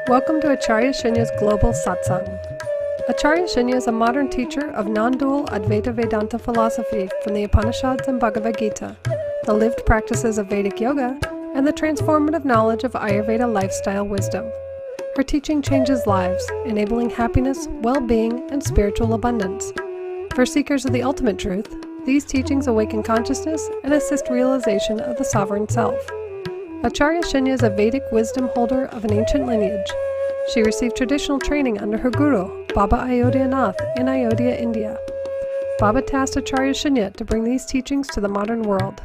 Welcome to Acharya Shunya's Global Satsang. Acharya Shunya is a modern teacher of non-dual Advaita Vedanta philosophy from the Upanishads and Bhagavad Gita, the lived practices of Vedic yoga, and the transformative knowledge of Ayurveda lifestyle wisdom. Her teaching changes lives, enabling happiness, well-being, and spiritual abundance. For seekers of the ultimate truth, these teachings awaken consciousness and assist realization of the sovereign self. Acharya Shunya is a Vedic wisdom holder of an ancient lineage. She received traditional training under her guru, Baba Ayodhya Nath, in Ayodhya, India. Baba tasked Acharya Shunya to bring these teachings to the modern world.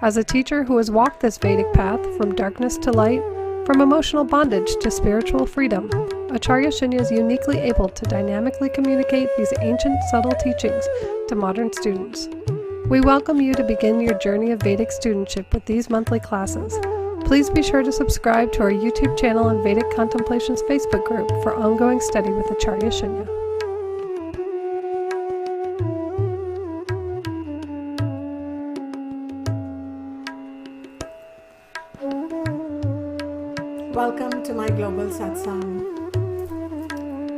As a teacher who has walked this Vedic path from darkness to light, from emotional bondage to spiritual freedom, Acharya Shunya is uniquely able to dynamically communicate these ancient, subtle teachings to modern students. We welcome you to begin your journey of Vedic studentship with these monthly classes. Please be sure to subscribe to our YouTube channel and Vedic Contemplations Facebook group for ongoing study with Acharya Shunya. Welcome to my Global Satsang.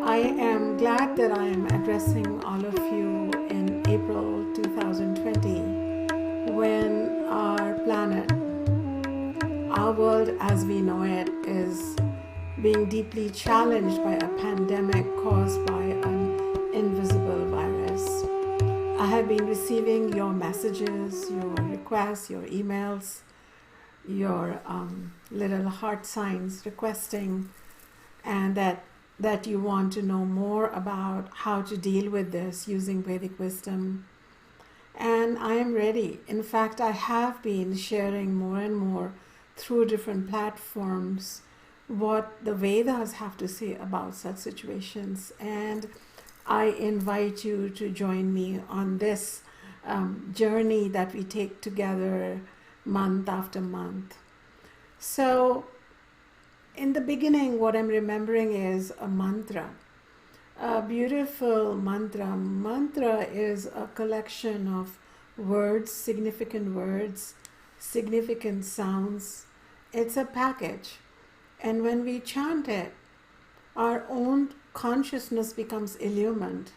I am glad that I am addressing all of you in April 2020 when our planet, our world as we know it, is being deeply challenged by a pandemic caused by an invisible virus. I have been receiving your messages, your requests, your emails, your little heart signs requesting, and that you want to know more about how to deal with this using Vedic wisdom. And I am ready. In fact, I have been sharing more and more through different platforms what the Vedas have to say about such situations. And I invite you to join me on this journey that we take together month after month. So in the beginning, what I'm remembering is a mantra, a beautiful mantra. Mantra is a collection of words, significant sounds. It's a package. And when we chant it, our own consciousness becomes illumined.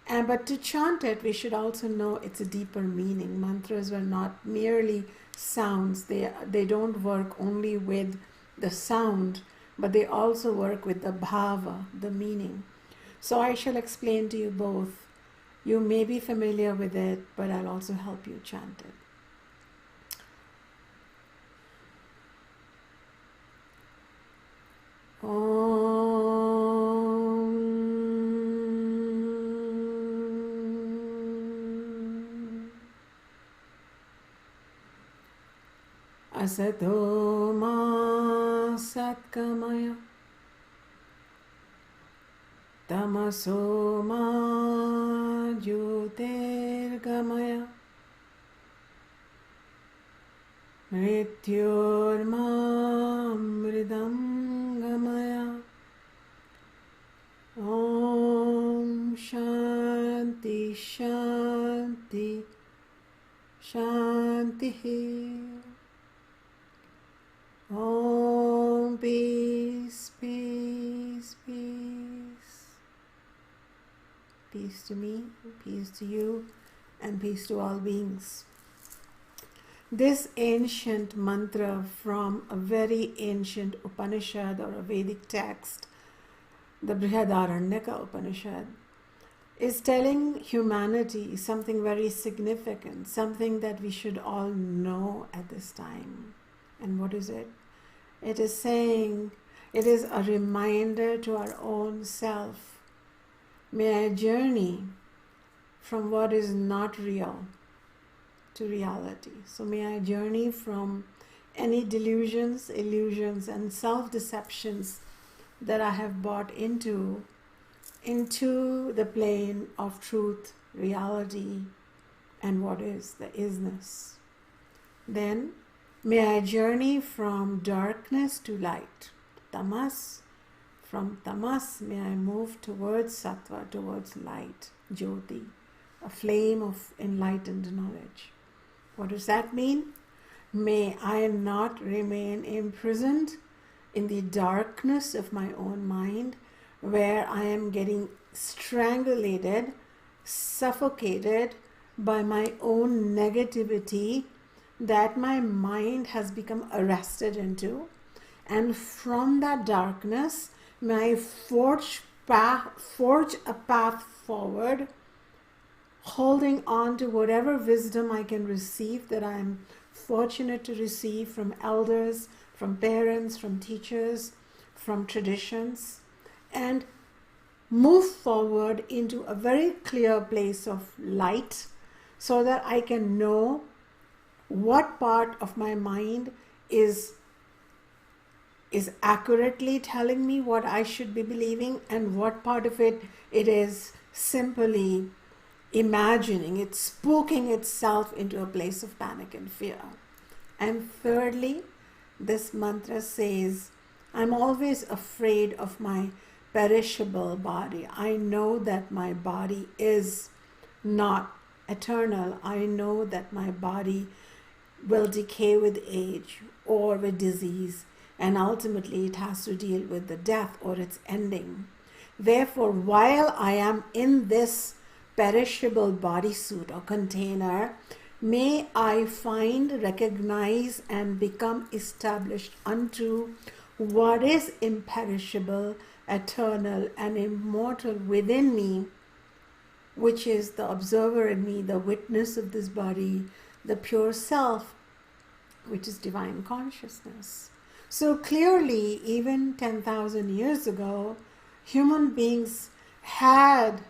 But to chant it, we should also know it's a deeper meaning. Mantras are not merely sounds. They don't work only with the sound, but they also work with the bhava, the meaning. So I shall explain to you both. You may be familiar with it, but I'll also help you chant it. Asato ma satkamaya, tamaso ma jyotirgamaya, mrityorma mridamgamaya. Om Shanti Shanti Shanti. Om peace, peace, peace. Peace to me, peace to you, and peace to all beings. This ancient mantra from a very ancient Upanishad or a Vedic text, the Brihadaranyaka Upanishad, is telling humanity something very significant, something that we should all know at this time. And what is it? It is saying, it is a reminder to our own self. May I journey from what is not real to reality. So may I journey from any delusions, illusions, and self-deceptions that I have bought into the plane of truth, reality, and what is the isness. Then may I journey from darkness to light, tamas. From tamas, may I move towards sattva, towards light, jyoti, a flame of enlightened knowledge. What does that mean? May I not remain imprisoned in the darkness of my own mind, where I am getting strangulated, suffocated by my own negativity that my mind has become arrested into. And from that darkness, may I forge a path forward, holding on to whatever wisdom I can receive, that I am fortunate to receive from elders, from parents, from teachers, from traditions, and move forward into a very clear place of light, so that I can know what part of my mind is accurately telling me what I should be believing, and what part of it is simply imagining, it's spooking itself into a place of panic and fear. And thirdly, this mantra says, I'm always afraid of my perishable body. I know that my body is not eternal. I know that my body will decay with age or with disease, and ultimately it has to deal with the death or its ending. Therefore, while I am in this perishable bodysuit or container, may I find, recognize, and become established unto what is imperishable, eternal, and immortal within me, which is the observer in me, the witness of this body, the pure self, which is divine consciousness. So clearly, even 10,000 years ago, human beings had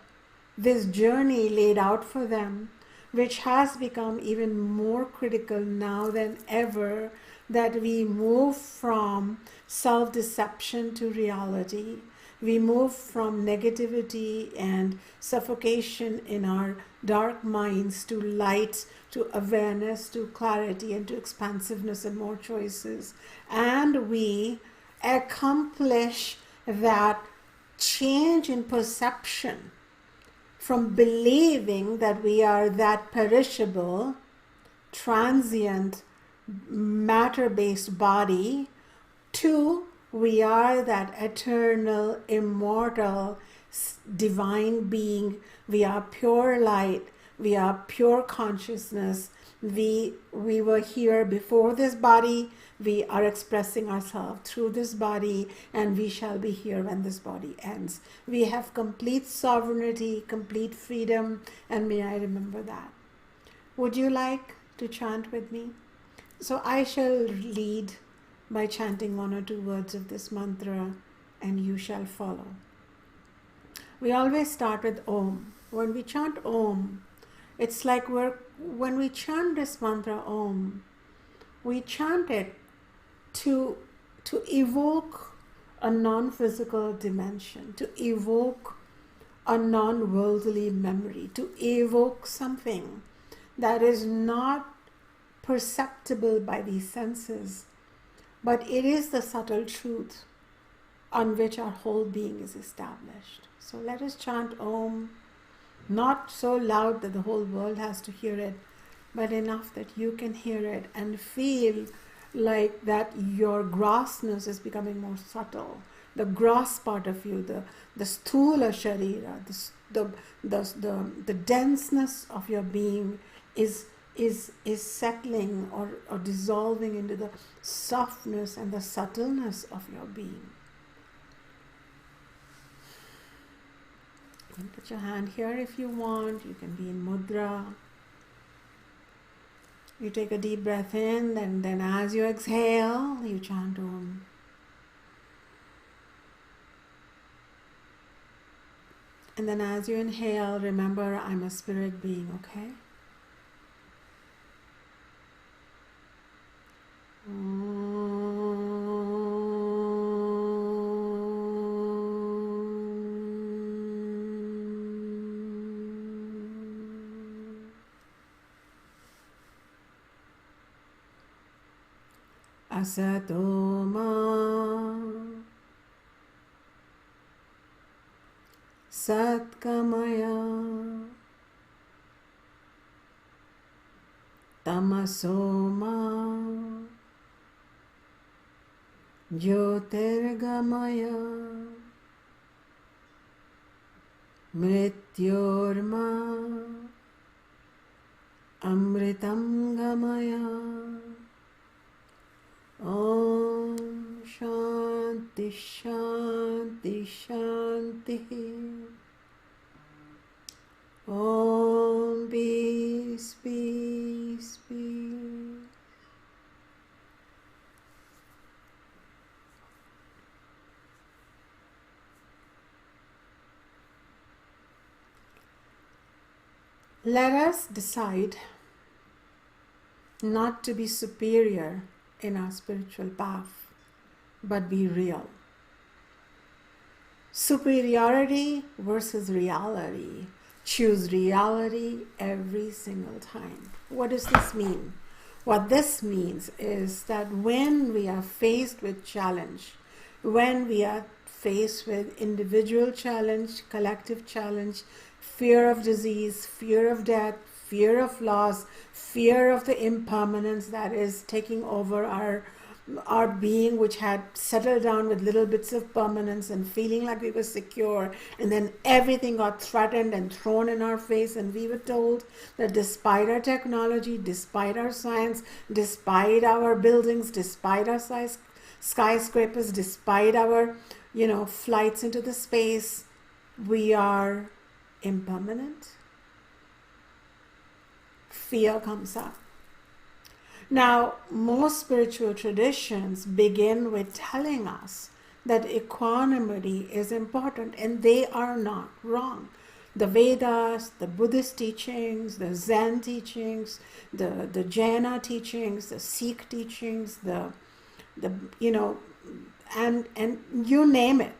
this journey laid out for them, which has become even more critical now than ever, that we move from self-deception to reality. We move from negativity and suffocation in our dark minds to light, to awareness, to clarity, and to expansiveness and more choices. And we accomplish that change in perception from believing that we are that perishable, transient, matter-based body to we are that eternal, immortal, divine being. We are pure light. We are pure consciousness. We were here before this body. We are expressing ourselves through this body, and we shall be here when this body ends. We have complete sovereignty, complete freedom, and may I remember that. Would you like to chant with me? So I shall lead by chanting one or two words of this mantra, and you shall follow. We always start with Om. When we chant Om, it's like when we chant this mantra Om, we chant it to evoke a non-physical dimension, to evoke a non-worldly memory, to evoke something that is not perceptible by these senses, but it is the subtle truth on which our whole being is established. So let us chant Om, not so loud that the whole world has to hear it, but enough that you can hear it and feel like that your grossness is becoming more subtle. The gross part of you, the sthula sharira, the denseness of your being is settling or dissolving into the softness and the subtleness of your being. You can put your hand here if you want. You can be in mudra. You take a deep breath in, and then as you exhale, you chant Om. And then as you inhale, remember, I'm a spirit being, okay? Asato ma satkamaya tamaso ma Jyotirgamaya Mrityorma Amritam Gamaya. Om Shanti Shanti Shanti. Om Peace Peace Peace. Let us decide not to be superior in our spiritual path, but be real. Superiority versus reality. Choose reality every single time. What does this mean? What this means is that when we are faced with challenge, when we are faced with individual challenge, collective challenge, fear of disease, fear of death, fear of loss, fear of the impermanence that is taking over our being, which had settled down with little bits of permanence and feeling like we were secure, and then everything got threatened and thrown in our face, and we were told that despite our technology, despite our science, despite our buildings, despite our skyscrapers, despite our flights into the space, we are impermanent. Fear comes up. Now, most spiritual traditions begin with telling us that equanimity is important, and they are not wrong. The Vedas, the Buddhist teachings, the Zen teachings, the Jaina teachings, the Sikh teachings, and you name it,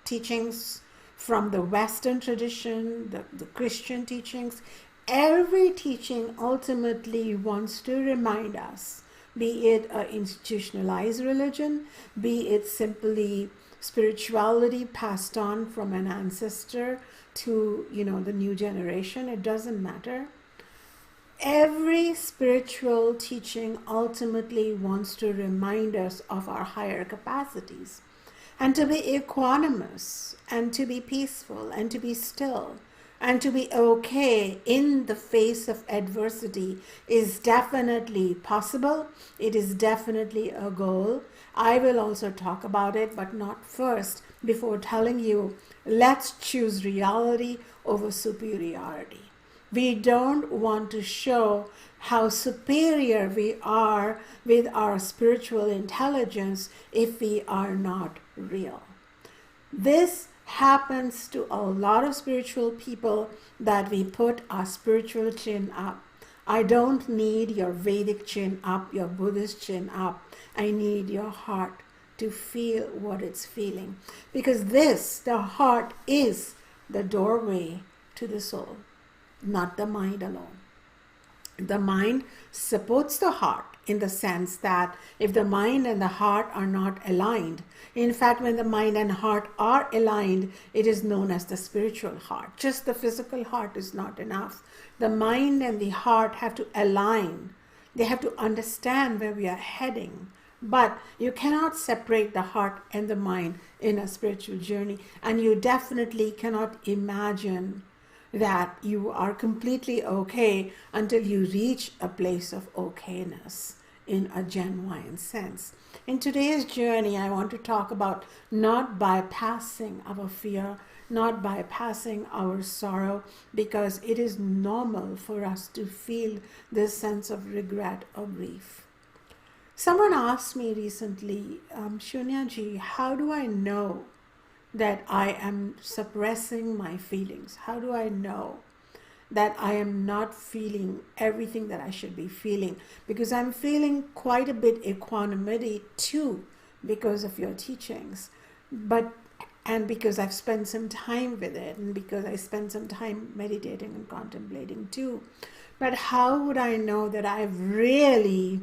teachings from the Western tradition, the Christian teachings, every teaching ultimately wants to remind us, be it an institutionalized religion, be it simply spirituality passed on from an ancestor to the new generation, it doesn't matter. Every spiritual teaching ultimately wants to remind us of our higher capacities, and to be equanimous, and to be peaceful, and to be still, and to be okay in the face of adversity is definitely possible. It is definitely a goal. I will also talk about it, but not first, before telling you, let's choose reality over superiority. We don't want to show how superior we are with our spiritual intelligence if we are not real. This happens to a lot of spiritual people, that we put our spiritual chin up. I don't need your Vedic chin up, your Buddhist chin up. I need your heart to feel what it's feeling. Because the heart, is the doorway to the soul, not the mind alone. The mind supports the heart, in the sense that if the mind and the heart are not aligned, in fact, when the mind and heart are aligned, it is known as the spiritual heart. Just the physical heart is not enough. The mind and the heart have to align. They have to understand where we are heading. But you cannot separate the heart and the mind in a spiritual journey. And you definitely cannot imagine that you are completely okay until you reach a place of okayness in a genuine sense. In today's journey, I want to talk about not bypassing our fear, not bypassing our sorrow, because it is normal for us to feel this sense of regret or grief. Someone asked me recently, Shunya ji, how do I know that I am suppressing my feelings? How do I know that I am not feeling everything that I should be feeling? Because I'm feeling quite a bit equanimity too, because of your teachings, and because I've spent some time with it, and because I spent some time meditating and contemplating too. But how would I know that I've really,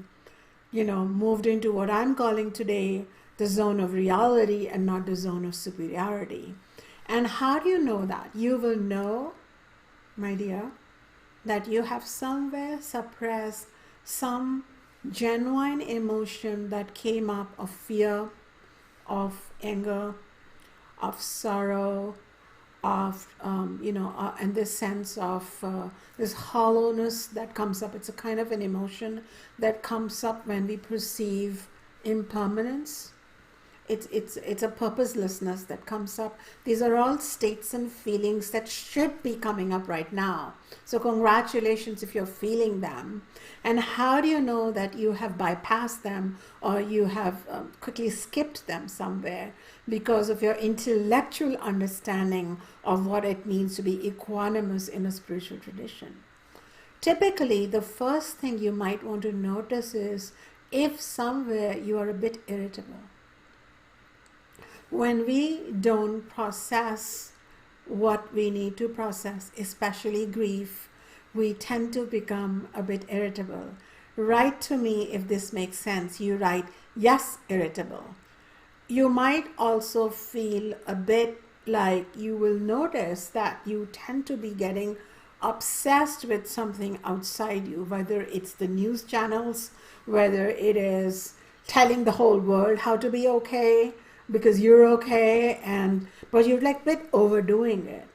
moved into what I'm calling today the zone of reality and not the zone of superiority? And how do you know that? You will know, my dear, that you have somewhere suppressed some genuine emotion that came up of fear, of anger, of sorrow, of and this sense of this hollowness that comes up. It's a kind of an emotion that comes up when we perceive impermanence. It's a purposelessness that comes up. These are all states and feelings that should be coming up right now. So congratulations if you're feeling them. And how do you know that you have bypassed them or you have quickly skipped them somewhere? Because of your intellectual understanding of what it means to be equanimous in a spiritual tradition. Typically, the first thing you might want to notice is if somewhere you are a bit irritable. When we don't process what we need to process, especially grief, we tend to become a bit irritable. Write to me if this makes sense. You write, yes, irritable. You might also feel a bit like you will notice that you tend to be getting obsessed with something outside you, whether it's the news channels, whether it is telling the whole world how to be okay, because you're okay, but you're like a bit overdoing it.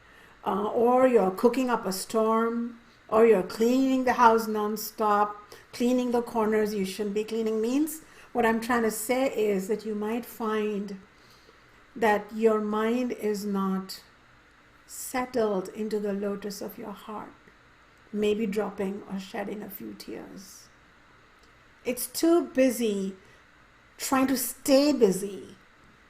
Or you're cooking up a storm, or you're cleaning the house non-stop, cleaning the corners you shouldn't be cleaning. Means what I'm trying to say is that you might find that your mind is not settled into the lotus of your heart, maybe dropping or shedding a few tears. It's too busy trying to stay busy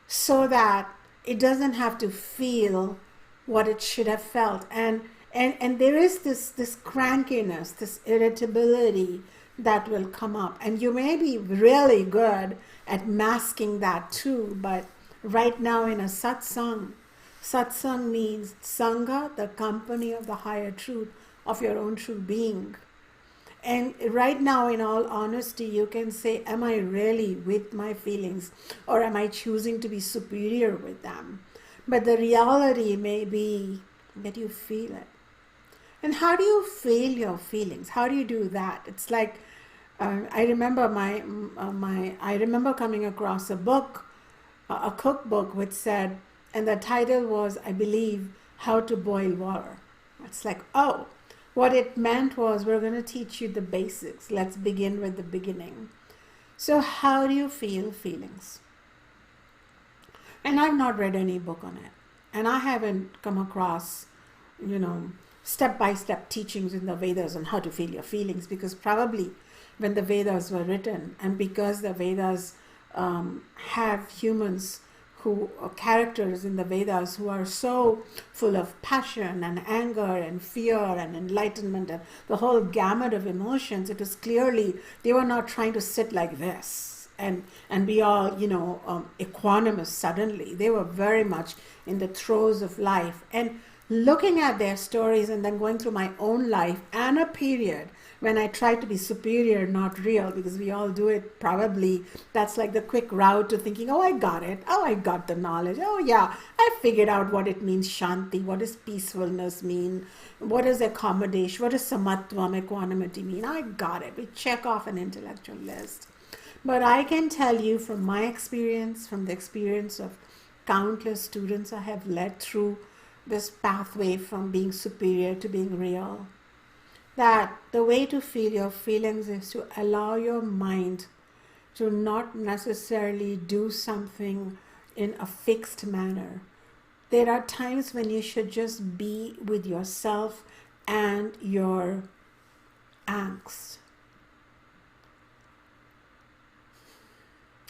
so that it doesn't have to feel what it should have felt. And there is this crankiness, this irritability that will come up. And you may be really good at masking that too, but right now in a satsang means sangha, the company of the higher truth, of your own true being. And right now, in all honesty, you can say, am I really with my feelings, or am I choosing to be superior with them? But the reality may be that you feel it. And how do you feel your feelings? How do you do that? It's like, I remember I remember coming across a book, a cookbook, which said, and the title was, I believe, How to Boil Water. It's like, oh, what it meant was, we're going to teach you the basics. Let's begin with the beginning. So how do you feel feelings? And I've not read any book on it. And I haven't come across, step-by-step teachings in the Vedas on how to feel your feelings, because probably when the Vedas were written, and because the Vedas have humans who are characters in the Vedas who are so full of passion and anger and fear and enlightenment and the whole gamut of emotions, it was clearly they were not trying to sit like this and be all equanimous suddenly. They were very much in the throes of life. And looking at their stories and then going through my own life and a period when I tried to be superior, not real, because we all do it probably. That's like the quick route to thinking, oh, I got it. Oh, I got the knowledge. Oh, yeah, I figured out what it means, shanti. What does peacefulness mean? What is accommodation? What does samatvam, equanimity mean? I got it. We check off an intellectual list. But I can tell you from my experience, from the experience of countless students I have led through this pathway from being superior to being real, that the way to feel your feelings is to allow your mind to not necessarily do something in a fixed manner. There are times when you should just be with yourself and your angst.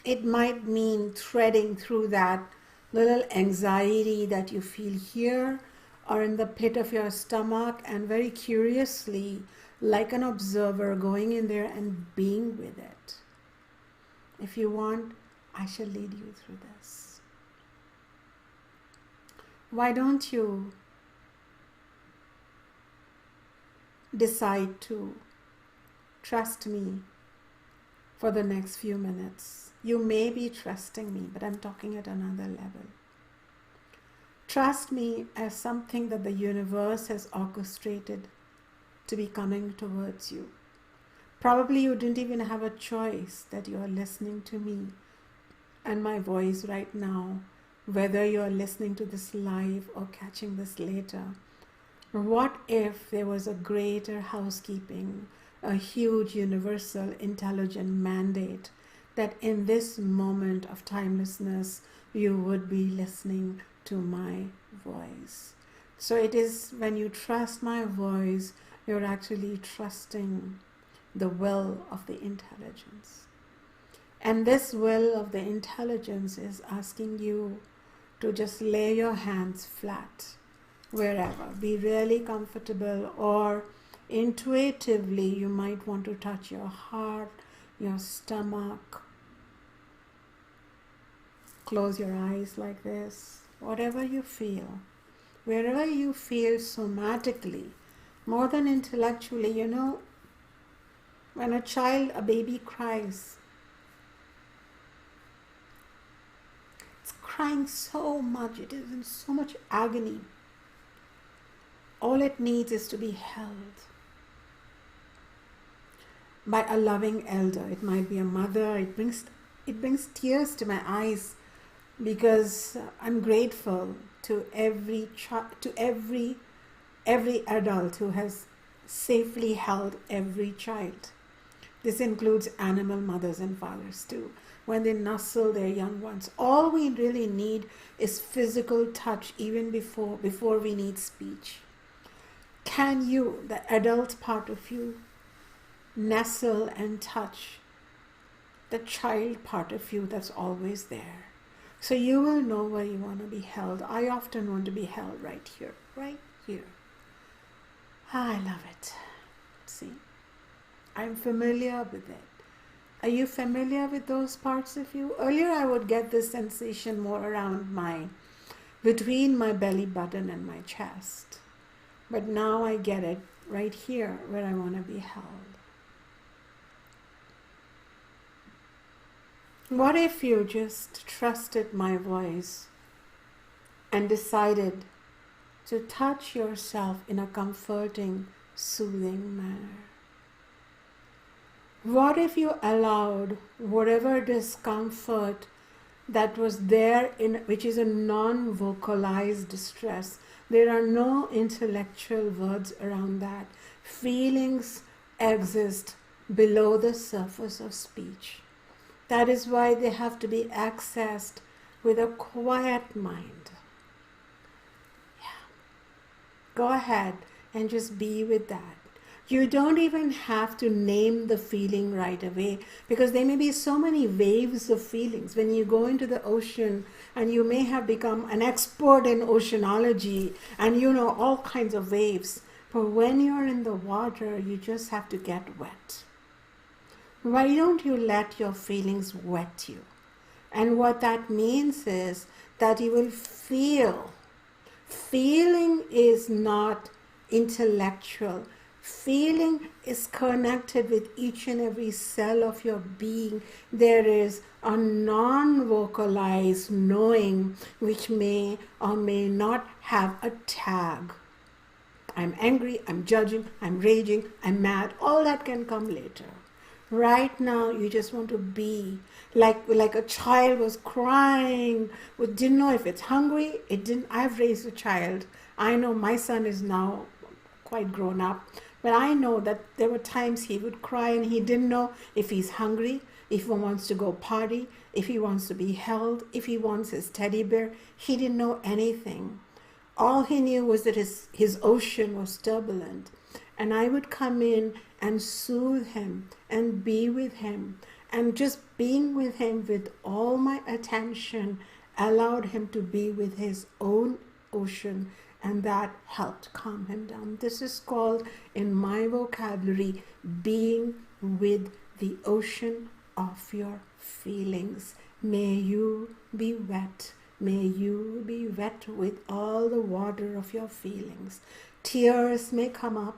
It might mean threading through that little anxiety that you feel here or in the pit of your stomach, and very curiously, like an observer, going in there and being with it. If you want, I shall lead you through this. Why don't you decide to trust me for the next few minutes? You may be trusting me, but I'm talking at another level. Trust me as something that the universe has orchestrated to be coming towards you. Probably you didn't even have a choice that you are listening to me and my voice right now, whether you're listening to this live or catching this later, what if there was a greater housekeeping, a huge universal intelligent mandate that in this moment of timelessness you would be listening to my voice? So it is when you trust my voice, you're actually trusting the will of the intelligence. And this will of the intelligence is asking you to just lay your hands flat wherever. Be really comfortable, or intuitively you might want to touch your heart, your stomach. Close your eyes like this. Whatever you feel. Wherever you feel somatically, more than intellectually, when a baby cries, it's crying so much, it is in so much agony. All it needs is to be held by a loving elder. It might be a mother. It brings tears to my eyes because I'm grateful to every adult who has safely held every child. This includes animal mothers and fathers too. When they nuzzle their young ones, all we really need is physical touch, even before we need speech. Can you, the adult part of you, nestle and touch the child part of you that's always there? So you will know where you want to be held. I often want to be held right here, right here. I love it. See, I'm familiar with it. Are you familiar with those parts of you? Earlier I would get this sensation more around between my belly button and my chest. But now I get it right here where I want to be held. What if you just trusted my voice and decided to touch yourself in a comforting, soothing manner? What if you allowed whatever discomfort that was there, which is a non-vocalized distress? There are no intellectual words around that. Feelings exist below the surface of speech. That is why they have to be accessed with a quiet mind. Yeah. Go ahead and just be with that. You don't even have to name the feeling right away, because there may be so many waves of feelings. When you go into the ocean, and you may have become an expert in oceanology and you know all kinds of waves, but when you're in the water, you just have to get wet. Why don't you let your feelings wet you? And what that means is that you will feel. Feeling is not intellectual. Feeling is connected with each and every cell of your being. There is a non-vocalized knowing which may or may not have a tag. I'm angry, I'm judging, I'm raging, I'm mad. All that can come later. Right now, you just want to be like a child was crying, didn't know if it's hungry. I've raised a child. I know my son is now quite grown up, but I know that there were times he would cry and he didn't know if he's hungry, if he wants to go party, if he wants to be held, if he wants his teddy bear. He didn't know anything. All he knew was that his ocean was turbulent. And I would come in and soothe him and be with him. And just being with him with all my attention allowed him to be with his own ocean, and that helped calm him down. This is called, in my vocabulary, being with the ocean of your feelings. May you be wet. May you be wet with all the water of your feelings. Tears may come up.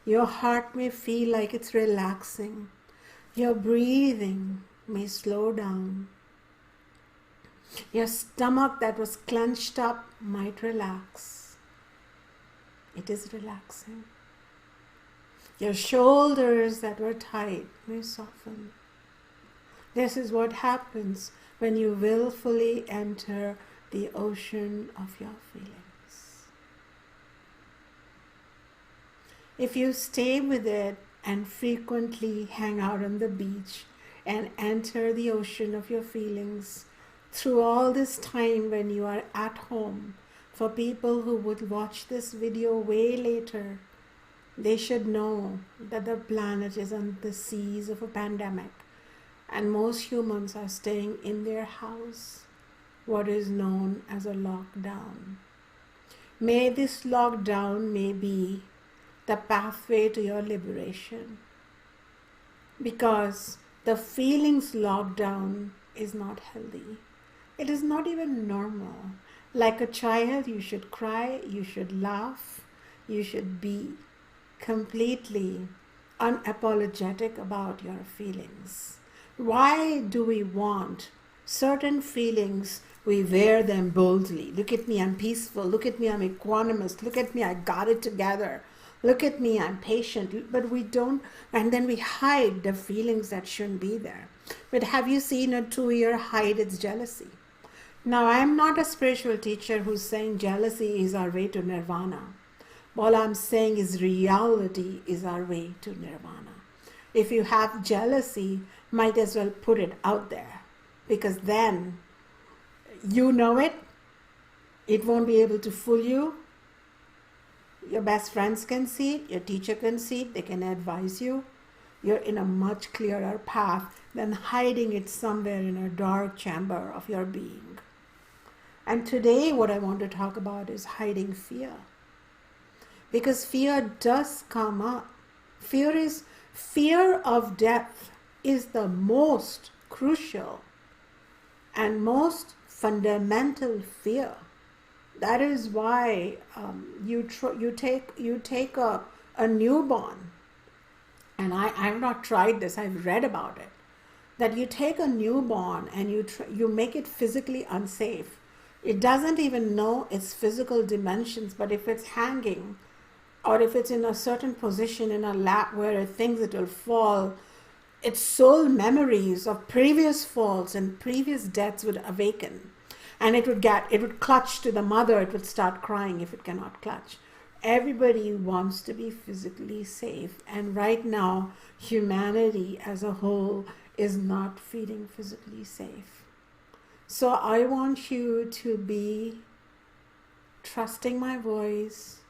Your heart may feel like it's relaxing. Your breathing may slow down. Your stomach that was clenched up might relax. It is relaxing. Your shoulders that were tight may soften. This is what happens when you willfully enter the ocean of your feelings. If you stay with it and frequently hang out on the beach and enter the ocean of your feelings through all this time when you are at home, for people who would watch this video way later, they should know that the planet is on the seas of a pandemic and most humans are staying in their house, what is known as a lockdown. May this lockdown may be the pathway to your liberation, because the feelings lockdown is not healthy. It is not even normal. Like a child, you should cry, you should laugh, you should be completely unapologetic about your feelings. Why do we want certain feelings? We wear them boldly. Look at me, I'm peaceful. Look at me, I'm equanimous. Look at me, I got it together. Look at me, I'm patient. But we don't, and then we hide the feelings that shouldn't be there. But have you seen a 2-year hide its jealousy? Now, I'm not a spiritual teacher who's saying jealousy is our way to nirvana. All I'm saying is reality is our way to nirvana. If you have jealousy, might as well put it out there, because then you know it. It won't be able to fool you. Your best friends can see it. Your teacher can see it. They can advise you. You're in a much clearer path than hiding it somewhere in a dark chamber of your being. And today what I want to talk about is hiding fear. Because fear does come up. Fear of death is the most crucial and most fundamental fear. That is why you take a newborn, and I've not tried this, I've read about it, that you take a newborn and you make it physically unsafe. It doesn't even know its physical dimensions, but if it's hanging or if it's in a certain position in a lap where it thinks it will fall, its soul memories of previous falls and previous deaths would awaken. And it would clutch to the mother, it would start crying if it cannot clutch. Everybody wants to be physically safe. And right now, humanity as a whole is not feeling physically safe. So I want you to be trusting my voice,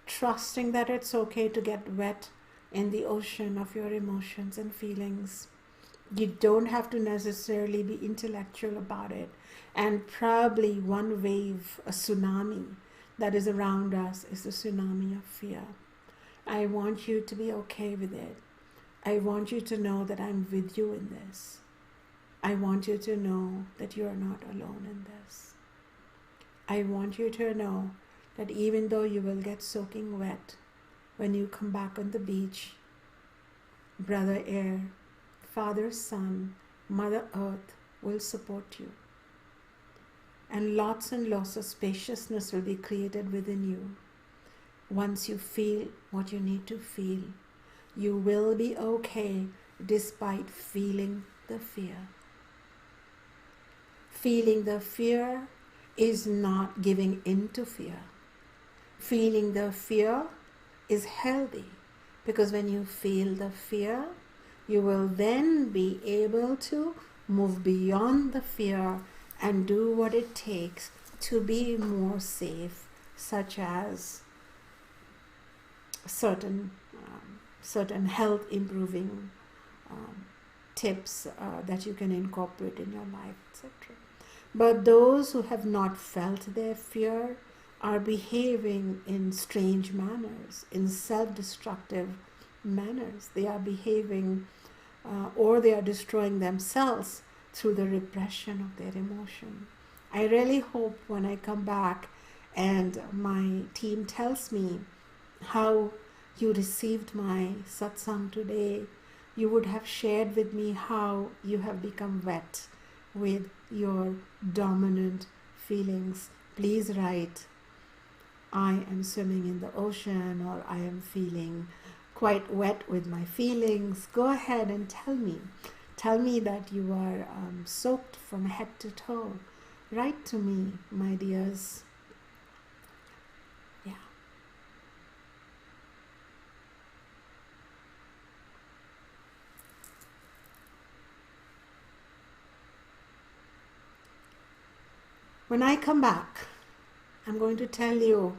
trusting that it's okay to get wet in the ocean of your emotions and feelings. You don't have to necessarily be intellectual about it. And probably one wave, a tsunami that is around us, is the tsunami of fear. I want you to be okay with it. I want you to know that I'm with you in this. I want you to know that you are not alone in this. I want you to know that even though you will get soaking wet when you come back on the beach, Brother Air, Father Sun, Mother Earth will support you. And lots of spaciousness will be created within you. Once you feel what you need to feel, you will be okay despite feeling the fear. Feeling the fear is not giving in to fear. Feeling the fear is healthy, because when you feel the fear, you will then be able to move beyond the fear and do what it takes to be more safe, such as certain health improving tips that you can incorporate in your life, etc. But those who have not felt their fear are behaving in strange manners, in self-destructive manners. They are behaving or they are destroying themselves through the repression of their emotion. I really hope when I come back and my team tells me how you received my satsang today, you would have shared with me how you have become wet with your dominant feelings. Please write, I am swimming in the ocean, or I am feeling quite wet with my feelings. Go ahead and tell me. Tell me that you are soaked from head to toe. Write to me, my dears. Yeah. When I come back, I'm going to tell you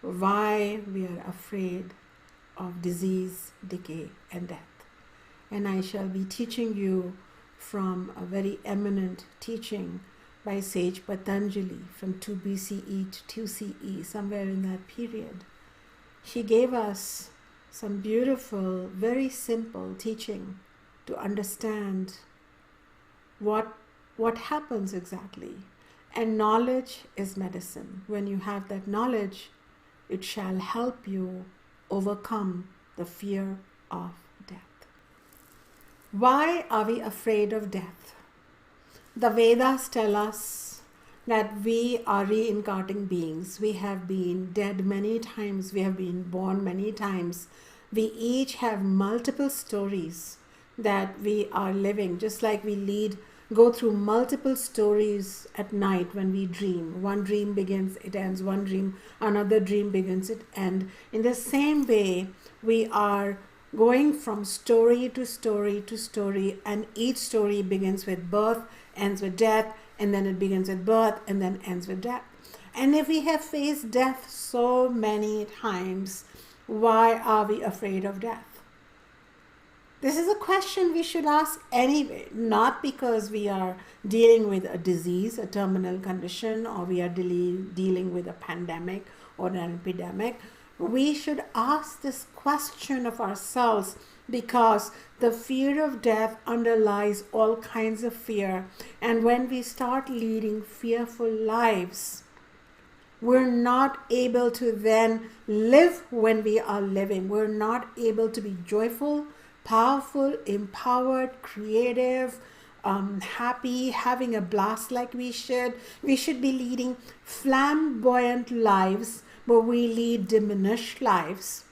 why we are afraid of disease, decay, and death. And I shall be teaching you from a very eminent teaching by sage Patanjali from 2 BCE to 2 CE, somewhere in that period. She gave us some beautiful, very simple teaching to understand what happens exactly. And knowledge is medicine. When you have that knowledge, it shall help you overcome the fear of death. Why are we afraid of death? The Vedas tell us that we are reincarnating beings. We have been dead many times. We have been born many times. We each have multiple stories that we are living, just like we go through multiple stories at night when we dream. One dream begins, it ends. One dream, another dream begins, it ends. In the same way, we are going from story to story to story, and each story begins with birth, ends with death, and then it begins with birth, and then ends with death. And if we have faced death so many times, why are we afraid of death? This is a question we should ask anyway, not because we are dealing with a disease, a terminal condition, or we are dealing with a pandemic or an epidemic. We should ask this question of ourselves because the fear of death underlies all kinds of fear. And when we start leading fearful lives, we're not able to then live when we are living. We're not able to be joyful, powerful, empowered, creative, happy, having a blast like we should. We should be leading flamboyant lives, but we lead diminished lives,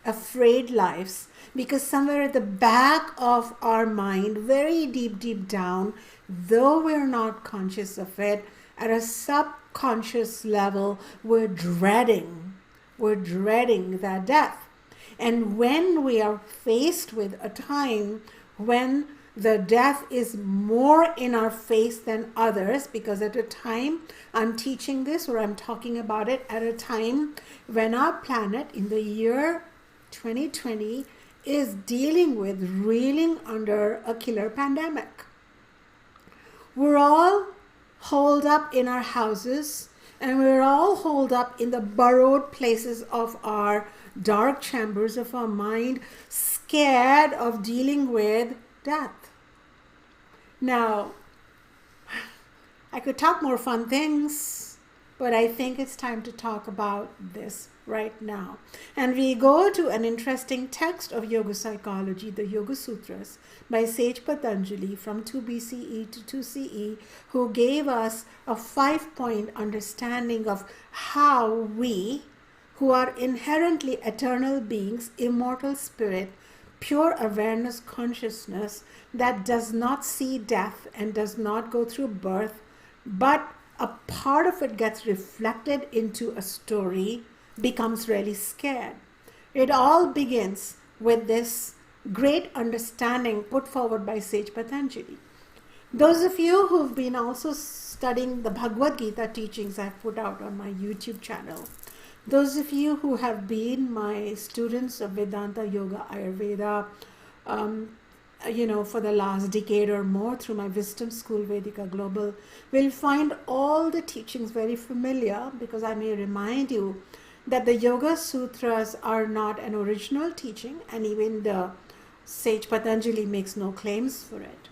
afraid lives, because somewhere at the back of our mind, very deep down, though we're not conscious of it, at a subconscious level, we're dreading that death. And when we are faced with a time when the death is more in our face than others, because at a time, I'm teaching this or I'm talking about it at a time when our planet in the year 2020 is dealing with reeling under a killer pandemic. We're all holed up in our houses, and we're all holed up in the burrowed places of our dark chambers of our mind, scared of dealing with death. Now, I could talk more fun things, but I think it's time to talk about this right now. And we go to an interesting text of yoga psychology, the Yoga Sutras, by sage Patanjali from 2 BCE to 2 CE, who gave us a 5-point understanding of how we, who are inherently eternal beings, immortal spirit, pure awareness consciousness that does not see death and does not go through birth, but a part of it gets reflected into a story, becomes really scared. It all begins with this great understanding put forward by sage Patanjali. Those of you who've been also studying the Bhagavad Gita teachings I've put out on my YouTube channel, those of you who have been my students of Vedanta, Yoga, Ayurveda, for the last decade or more through my wisdom school, Vedika Global, will find all the teachings very familiar, because I may remind you that the Yoga Sutras are not an original teaching, and even the sage Patanjali makes no claims for it.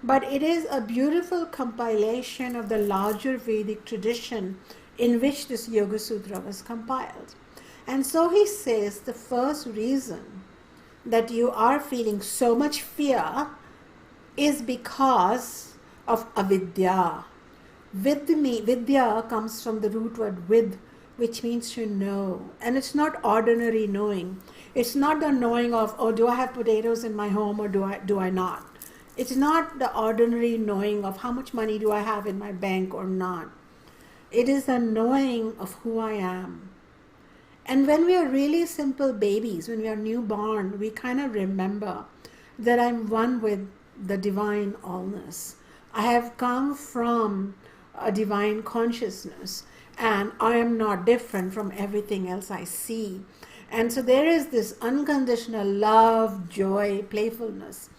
But it is a beautiful compilation of the larger Vedic tradition in which this Yoga Sutra was compiled. And so he says the first reason that you are feeling so much fear is because of avidya. Vidya comes from the root word vid, which means to know. And it's not ordinary knowing. It's not the knowing of, oh, do I have potatoes in my home or do I not? It's not the ordinary knowing of how much money do I have in my bank or not. It is a knowing of who I am. And when we are really simple babies, when we are newborn, we kind of remember that I'm one with the divine allness. I have come from a divine consciousness, and I am not different from everything else I see. And so there is this unconditional love, joy, playfulness.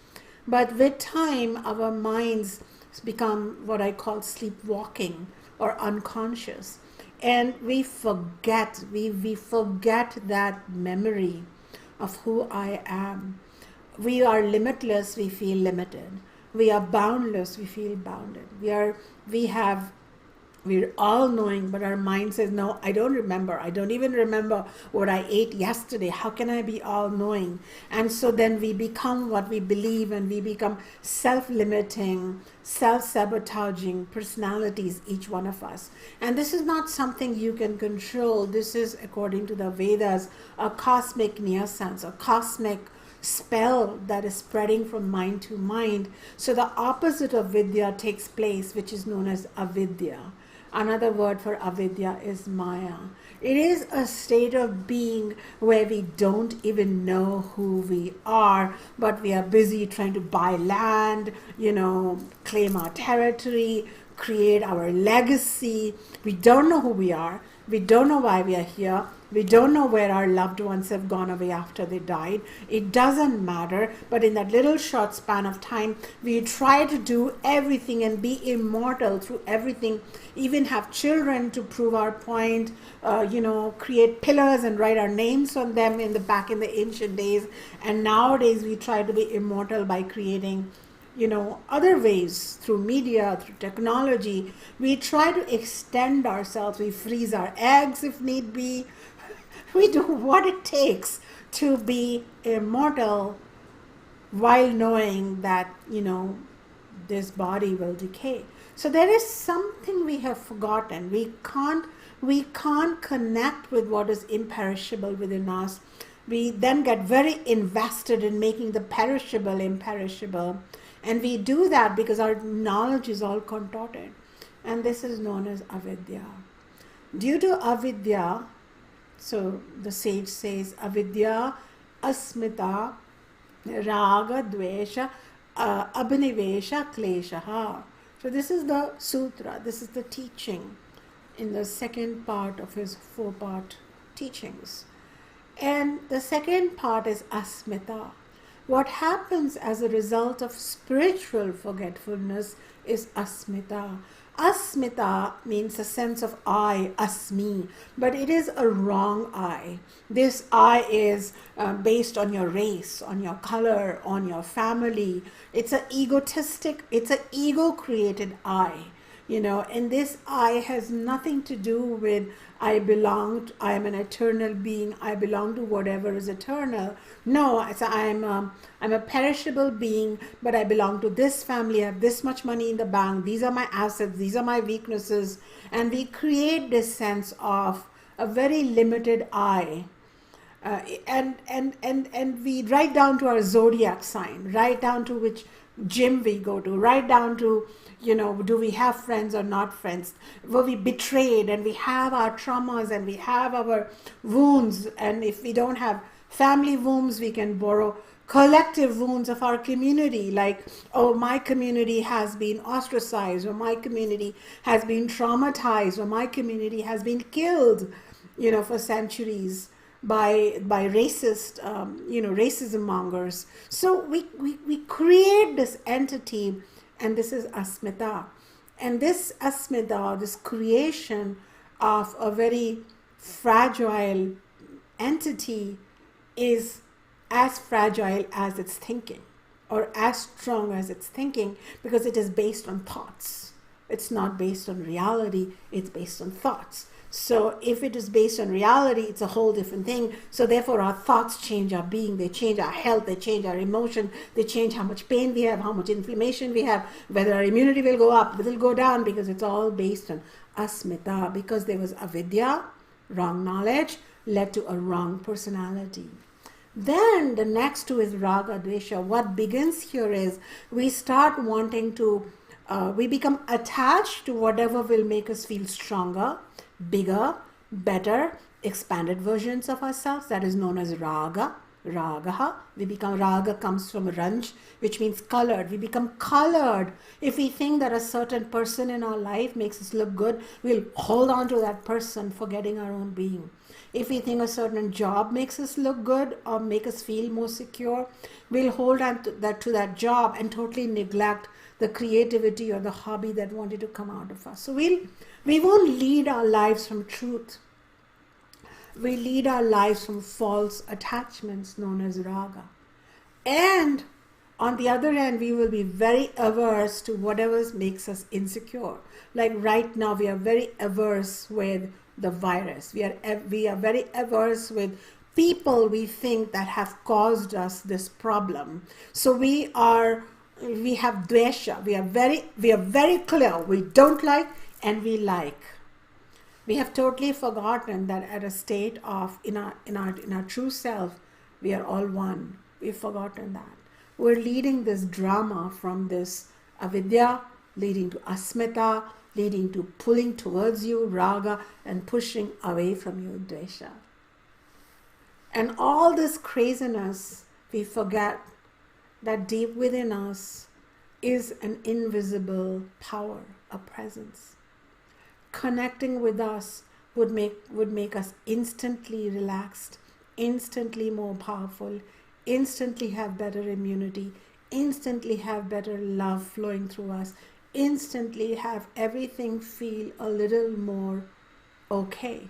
But with time, our minds become what I call sleepwalking or unconscious. And we forget, we forget that memory of who I am. We are limitless, we feel limited. We are boundless, we feel bounded. We're all knowing, but our mind says, no, I don't remember. I don't even remember what I ate yesterday. How can I be all knowing? And so then we become what we believe, and we become self-limiting, self-sabotaging personalities, each one of us. And this is not something you can control. This is, according to the Vedas, a cosmic nuisance, a cosmic spell that is spreading from mind to mind. So the opposite of vidya takes place, which is known as avidya. Another word for avidya is maya. It is a state of being where we don't even know who we are, but we are busy trying to buy land, claim our territory, create our legacy. We don't know who we are. We don't know why we are here. We don't know where our loved ones have gone away after they died. It doesn't matter. But in that little short span of time, we try to do everything and be immortal through everything, even have children to prove our point, create pillars and write our names on them back in the ancient days. And nowadays we try to be immortal by creating other ways, through media, through technology. We try to extend ourselves. We freeze our eggs if need be. We do what it takes to be immortal while knowing that, this body will decay. So there is something we have forgotten. We can't connect with what is imperishable within us. We then get very invested in making the perishable imperishable. And we do that because our knowledge is all contorted. And this is known as avidya. Due to avidya, so the sage says, avidya, asmita, raga, dvesha, abhinivesha, kleshaha. So this is the sutra, this is the teaching in the second part of his 4-part teachings. And the second part is asmita. What happens as a result of spiritual forgetfulness is asmita. Asmita means a sense of I, asmi, but it is a wrong I. This I is based on your race, on your color, on your family. It's an egotistic, it's an ego-created I. And this I has nothing to do with I am an eternal being, I belong to whatever is eternal. No, I'm a perishable being, but I belong to this family, I have this much money in the bank, these are my assets, these are my weaknesses. And we create this sense of a very limited I. And we write down to our zodiac sign, right down to which gym we go to, right down to, do we have friends or not friends? Were we betrayed? And we have our traumas and we have our wounds. And if we don't have family wounds, we can borrow collective wounds of our community, like, oh, my community has been ostracized, or my community has been traumatized, or my community has been killed, for centuries by racist, racism mongers. So we create this entity, and this is asmita. And this asmita, this creation of a very fragile entity, is as fragile as its thinking, or as strong as its thinking, because it is based on thoughts. It's not based on reality, it's based on thoughts. So if it is based on reality, it's a whole different thing. So therefore our thoughts change our being, they change our health, they change our emotion, they change how much pain we have, how much inflammation we have, whether our immunity will go up, will go down, because it's all based on asmita, because there was avidya, wrong knowledge, led to a wrong personality. Then the next two is raga, dvesha. What begins here is we start wanting to, we become attached to whatever will make us feel stronger, bigger, better, expanded versions of ourselves. That is known as raga. Ragaha. We become, raga comes from ranj, which means colored. We become colored. If we think that a certain person in our life makes us look good, we'll hold on to that person, forgetting our own being. If we think a certain job makes us look good or make us feel more secure, we'll hold on to that job and totally neglect the creativity or the hobby that wanted to come out of us. So we won't lead our lives from truth. We lead our lives from false attachments known as raga. And on the other hand, we will be very averse to whatever makes us insecure. Like right now, we are very averse with the virus. We are very averse with people we think that have caused us this problem. So we have dvesha. We are very clear. We don't like and we like. We have totally forgotten that at a state of, in our true self, we are all one. We've forgotten that. We're leading this drama from this avidya, leading to asmita, leading to pulling towards you, raga, and pushing away from you, dvesha. And all this craziness, we forget that deep within us is an invisible power, a presence. Connecting with us would make us instantly relaxed, instantly more powerful, instantly have better immunity, instantly have better love flowing through us, instantly have everything feel a little more okay.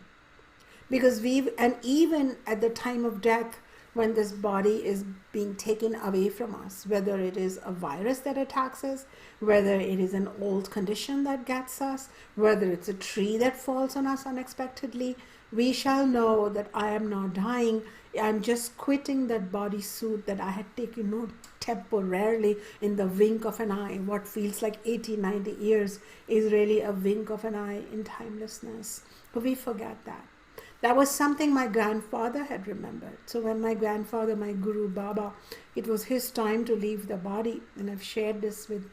Because and even at the time of death, when this body is being taken away from us, whether it is a virus that attacks us, whether it is an old condition that gets us, whether it's a tree that falls on us unexpectedly, we shall know that I am not dying. I'm just quitting that body suit that I had taken temporarily in the wink of an eye. What feels like 80, 90 years is really a wink of an eye in timelessness. But we forget that. That was something my grandfather had remembered. So when my grandfather, my Guru Baba, it was his time to leave the body. And I've shared this with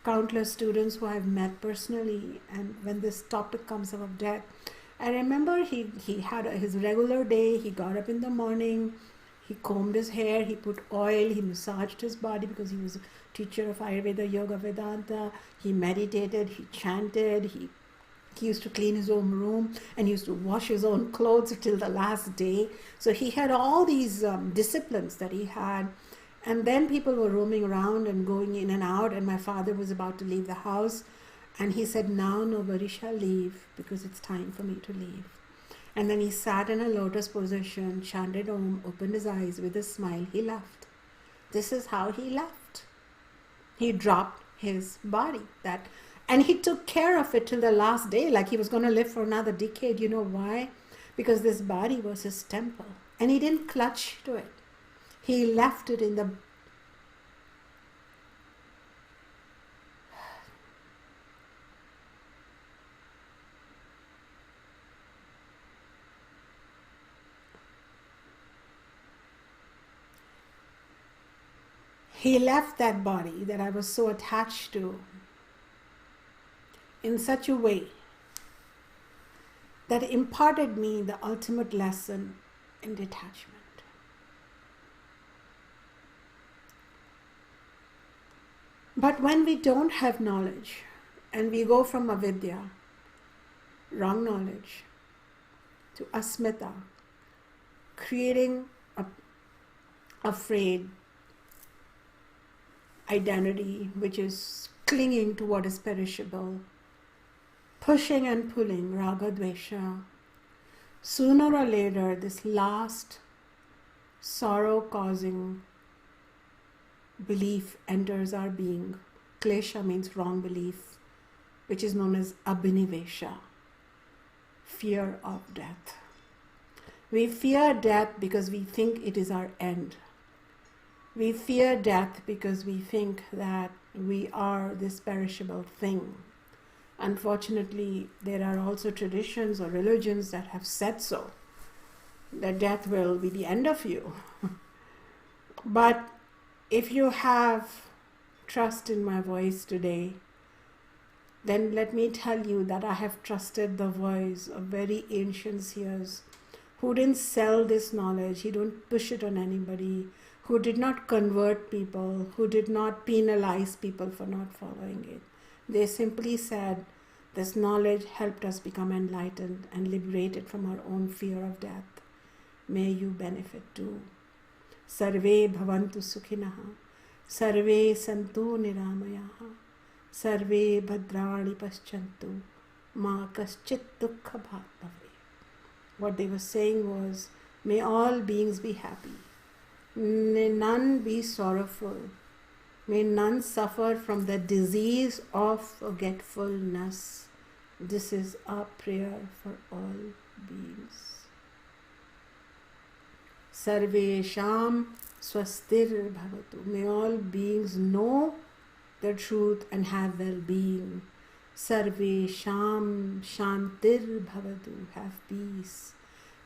countless students who I've met personally. And when this topic comes up of death, I remember he had his regular day. He got up in the morning, he combed his hair, he put oil, he massaged his body because he was a teacher of Ayurveda, Yoga, Vedanta. He meditated, he chanted, he used to clean his own room and he used to wash his own clothes till the last day. So he had all these disciplines that he had. And then people were roaming around and going in and out, and my father was about to leave the house. And he said, now nobody shall leave because it's time for me to leave. And then he sat in a lotus position, chanted Om, opened his eyes with a smile. He left. This is how he left. He dropped his body. And he took care of it till the last day, like he was going to live for another decade. You know why? Because this body was his temple. And he didn't clutch to it. He left it in the... He left that body that I was so attached to in such a way that imparted me the ultimate lesson in detachment. But when we don't have knowledge and we go from avidya, wrong knowledge, to asmita, creating a afraid identity which is clinging to what is perishable, pushing and pulling, raga, dvesha, sooner or later this last sorrow-causing belief enters our being. Klesha means wrong belief, which is known as abhinivesha, fear of death. We fear death because we think it is our end. We fear death because we think that we are this perishable thing. Unfortunately, there are also traditions or religions that have said so, that death will be the end of you. But if you have trust in my voice today, then let me tell you that I have trusted the voice of very ancient seers who didn't sell this knowledge, he didn't push it on anybody, who did not convert people, who did not penalize people for not following it. They simply said, this knowledge helped us become enlightened and liberated from our own fear of death. May you benefit too. Sarve bhavantu sukhinaha, sarve santu niramayaha, sarve bhadrani paschantu, ma kaschit dukkha bhat bhave. What they were saying was, may all beings be happy, may none be sorrowful, may none suffer from the disease of forgetfulness. This is our prayer for all beings. Sarvesham swastir bhavatu. May all beings know the truth and have well-being. Sarvesham shantir bhavatu. Have peace.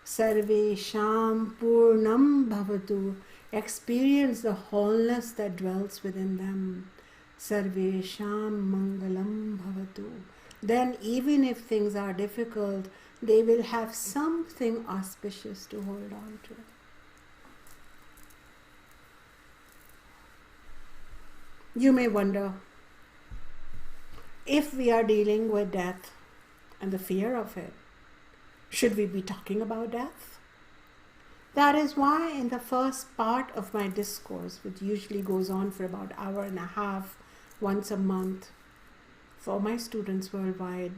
Sarvesham purnam bhavatu. Experience the wholeness that dwells within them. Sarvesham mangalam bhavatu. Then even if things are difficult, they will have something auspicious to hold on to. You may wonder, if we are dealing with death and the fear of it, should we be talking about death? That is why in the first part of my discourse, which usually goes on for about an hour and a half, once a month, for my students worldwide,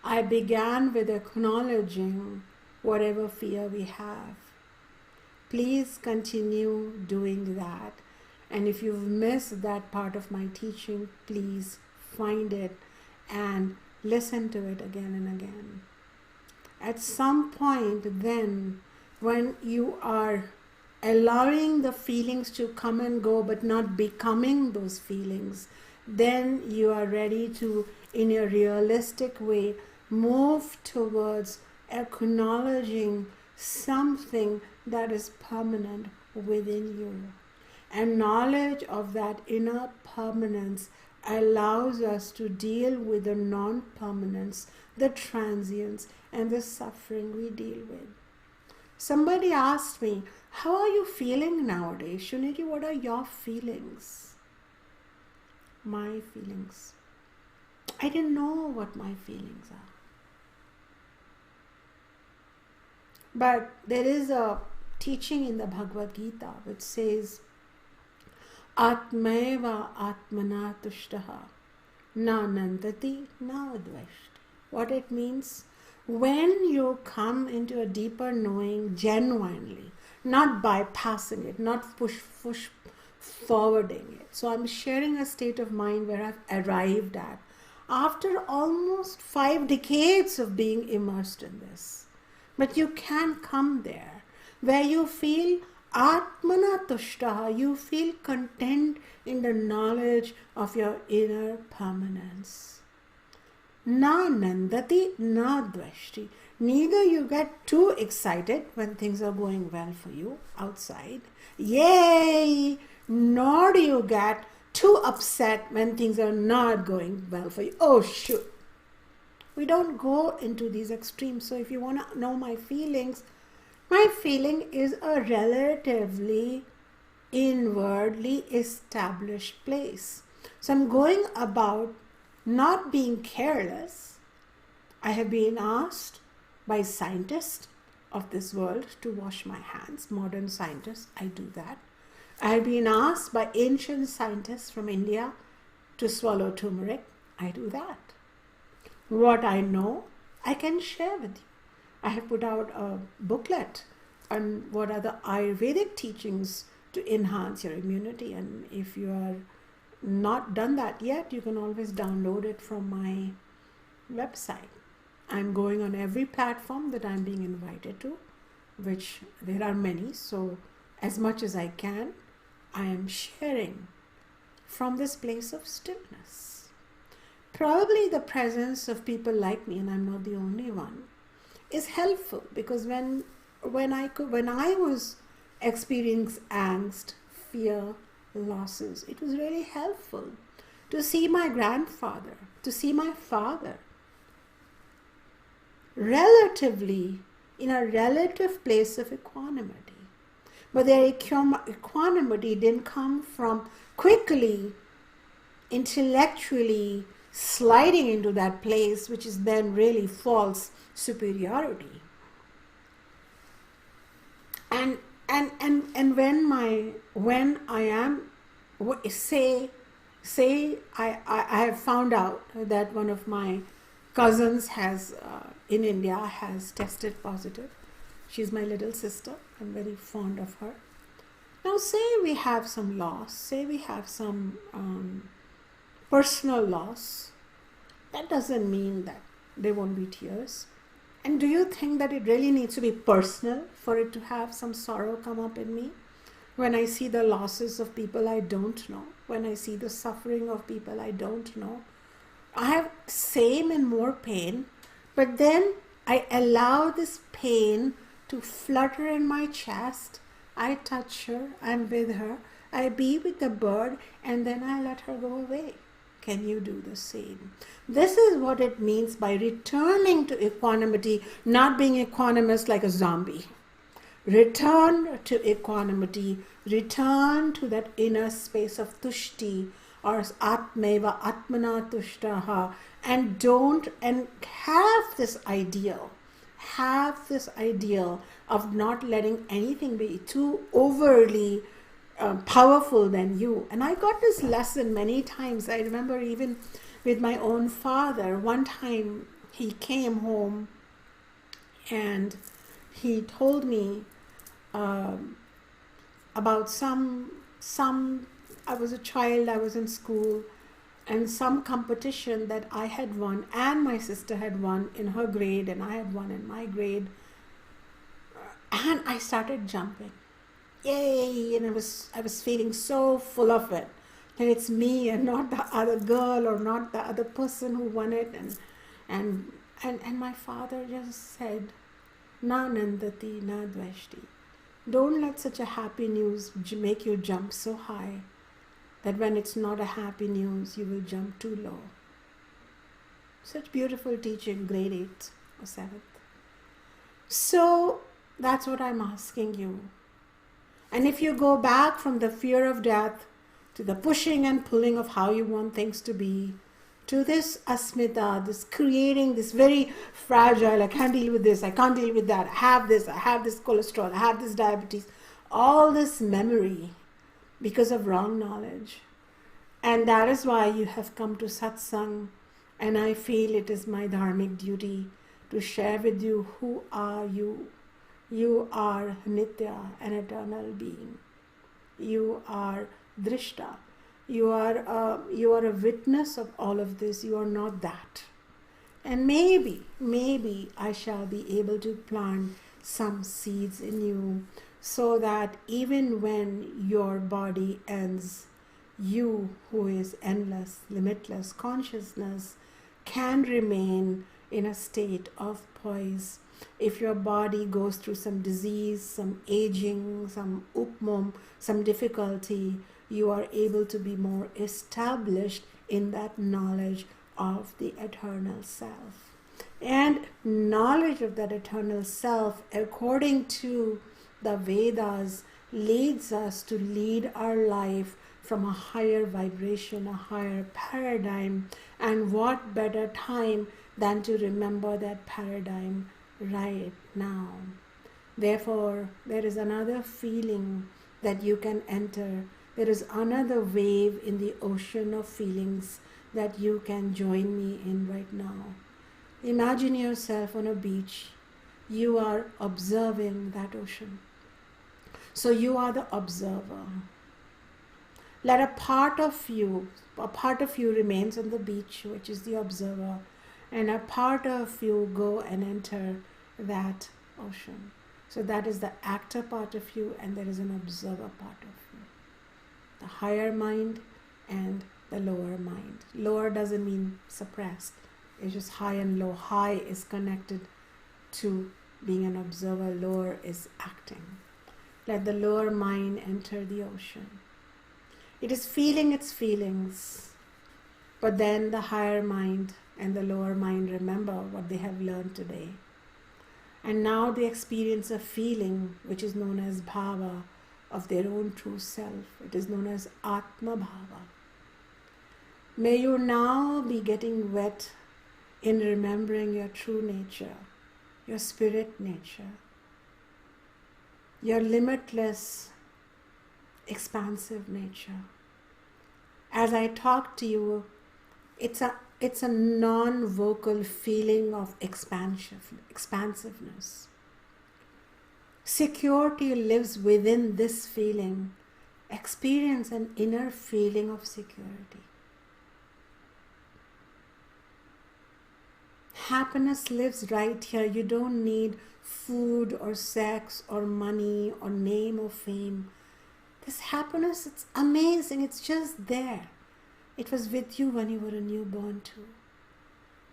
I began with acknowledging whatever fear we have. Please continue doing that. And if you've missed that part of my teaching, please find it and listen to it again and again. At some point then, when you are allowing the feelings to come and go but not becoming those feelings, then you are ready to, in a realistic way, move towards acknowledging something that is permanent within you. And knowledge of that inner permanence allows us to deal with the non-permanence, the transience, and the suffering we deal with. Somebody asked me, how are you feeling nowadays? Shuniti, what are your feelings? My feelings. I didn't know what my feelings are. But there is a teaching in the Bhagavad Gita which says, Atmeva atmana tushtaha na nandati na dvashti. What it means? When you come into a deeper knowing genuinely, not bypassing it, not push forwarding it. So I'm sharing a state of mind where I've arrived at after almost 5 decades of being immersed in this. But you can come there where you feel Atmana tushtaha, you feel content in the knowledge of your inner permanence. Na nandati na dvashti. Neither you get too excited when things are going well for you outside, yay, nor do you get too upset when things are not going well for you. Oh shoot. We don't go into these extremes. So if you want to know my feelings, my feeling is a relatively inwardly established place. So I'm going about not being careless. I have been asked by scientists of this world to wash my hands. Modern scientists, I do that. I have been asked by ancient scientists from India to swallow turmeric. I do that. What I know, I can share with you. I have put out a booklet on what are the Ayurvedic teachings to enhance your immunity. And if you are not done that yet, you can always download it from my website. I'm going on every platform that I'm being invited to, which there are many. So as much as I can, I am sharing from this place of stillness. Probably the presence of people like me, and I'm not the only one, is helpful, because when I was experience angst, fear, losses. It was really helpful to see my grandfather, to see my father relatively in a relative place of equanimity. But their equanimity didn't come from quickly, intellectually sliding into that place, which is then really false superiority. And when I am, say I have found out that one of my cousins has in India has tested positive. She's my little sister. I'm very fond of her. Now say we have some loss, say we have some personal loss. That doesn't mean that there won't be tears. And do you think that it really needs to be personal for it to have some sorrow come up in me? When I see the losses of people I don't know, when I see the suffering of people I don't know, I have same and more pain, but then I allow this pain to flutter in my chest. I touch her, I'm with her, I be with the bird, and then I let her go away. Can you do the same? This is what it means by returning to equanimity, not being equanimous like a zombie. Return to equanimity, return to that inner space of tushti, or atmeva atmana tushtaha, and have this ideal of not letting anything be too overly powerful than you. And I got this lesson many times. I remember even with my own father, one time he came home and he told me about some I was a child, I was in school, and some competition that I had won and my sister had won in her grade and I had won in my grade, and I started jumping. Yay! And I was feeling so full of it, that it's me and not the other girl or not the other person who won it. And my father just said, "Na nandati na dveshti." Don't let such a happy news make you jump so high that when it's not a happy news, you will jump too low. Such beautiful teaching, grade 8 or 7th. So that's what I'm asking you. And if you go back from the fear of death to the pushing and pulling of how you want things to be, to this asmita, this creating this very fragile, I can't deal with this, I can't deal with that, I have this cholesterol, I have this diabetes, all this memory because of wrong knowledge. And that is why you have come to Satsang, and I feel it is my dharmic duty to share with you who are you. You are Nitya, an eternal being. You are Drishta. You are a witness of all of this. You are not that. And maybe I shall be able to plant some seeds in you so that even when your body ends, you, who is endless, limitless consciousness, can remain in a state of poise. If your body goes through some disease, some aging, some upmom, some difficulty, you are able to be more established in that knowledge of the eternal self. And knowledge of that eternal self, according to the Vedas, leads us to lead our life from a higher vibration, a higher paradigm. And what better time than to remember that paradigm right now. Therefore, there is another feeling that you can enter. There is another wave in the ocean of feelings that you can join me in right now. Imagine yourself on a beach. You are observing that ocean. So you are the observer. Let a part of you remains on the beach, which is the observer, and a part of you go and enter that ocean. So that is the actor part of you, and there is an observer part of you. The higher mind and the lower mind. Lower doesn't mean suppressed. It's just high and low. High is connected to being an observer. Lower is acting. let the lower mind enter the ocean. It is feeling its feelings, but then the higher mind and the lower mind remember what they have learned today. And now they experience a feeling which is known as bhava of their own true self. It is known as Atma Bhava. May you now be getting wet in remembering your true nature, your spirit nature, your limitless, expansive nature. As I talk to you, it's a non-vocal feeling of expansiveness. Security lives within this feeling. Experience an inner feeling of security. Happiness lives right here. You don't need food or sex or money or name or fame. This happiness, it's amazing. It's just there. It was with you when you were a newborn too.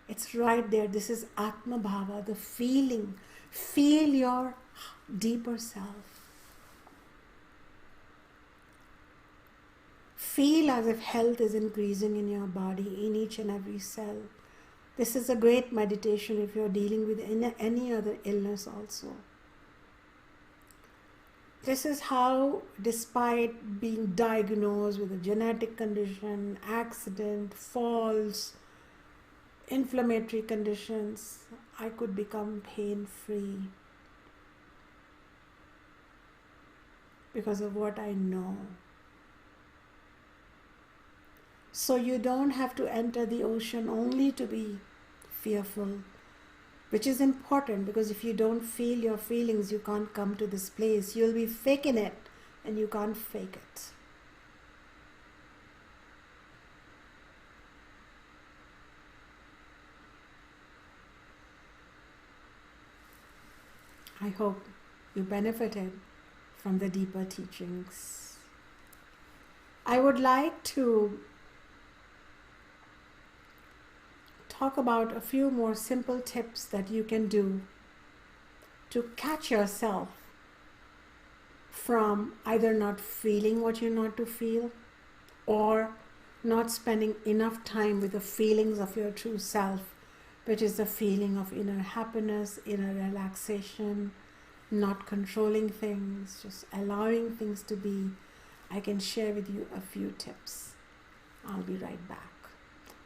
It's right there. This is Atma Bhava, the feeling. Feel your deeper self. Feel as if health is increasing in your body, in each and every cell. This is a great meditation if you're dealing with any other illness also. This is how, despite being diagnosed with a genetic condition, accident, falls, inflammatory conditions, I could become pain-free because of what I know. So you don't have to enter the ocean only to be fearful, which is important, because if you don't feel your feelings, you can't come to this place. You'll be faking it and you can't fake it. I hope you benefited from the deeper teachings. I would like to talk about a few more simple tips that you can do to catch yourself from either not feeling what you want to feel or not spending enough time with the feelings of your true self, which is the feeling of inner happiness, inner relaxation, not controlling things, just allowing things to be. I can share with you a few tips. I'll be right back.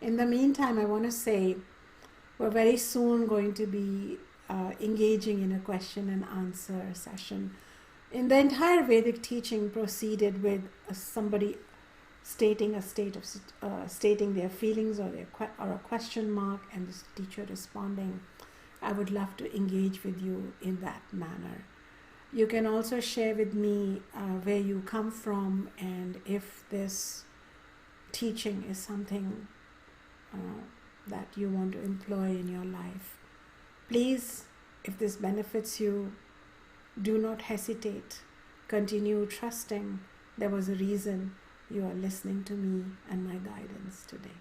In the meantime, I want to say we're very soon going to be engaging in a question and answer session. In the entire Vedic teaching proceeded with somebody stating their feelings or a question mark, and the teacher responding. I would love to engage with you in that manner. You can also share with me where you come from and if this teaching is something that you want to employ in your life. Please, if this benefits you, do not hesitate. Continue trusting there was a reason you are listening to me and my guidance today.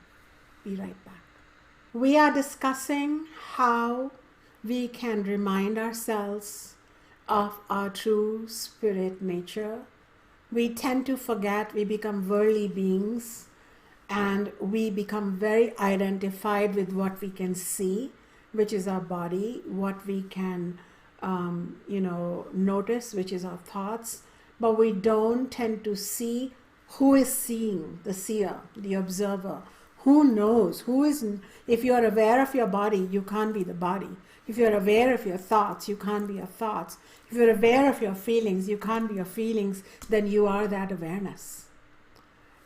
Be right back. We are discussing how we can remind ourselves of our true spirit nature. We tend to forget, we become worldly beings, and we become very identified with what we can see, which is our body, what we can notice, which is our thoughts, but we don't tend to see who is seeing, the seer, the observer. Who knows? If you are aware of your body, you can't be the body. If you're aware of your thoughts, you can't be your thoughts. If you're aware of your feelings, you can't be your feelings, then you are that awareness.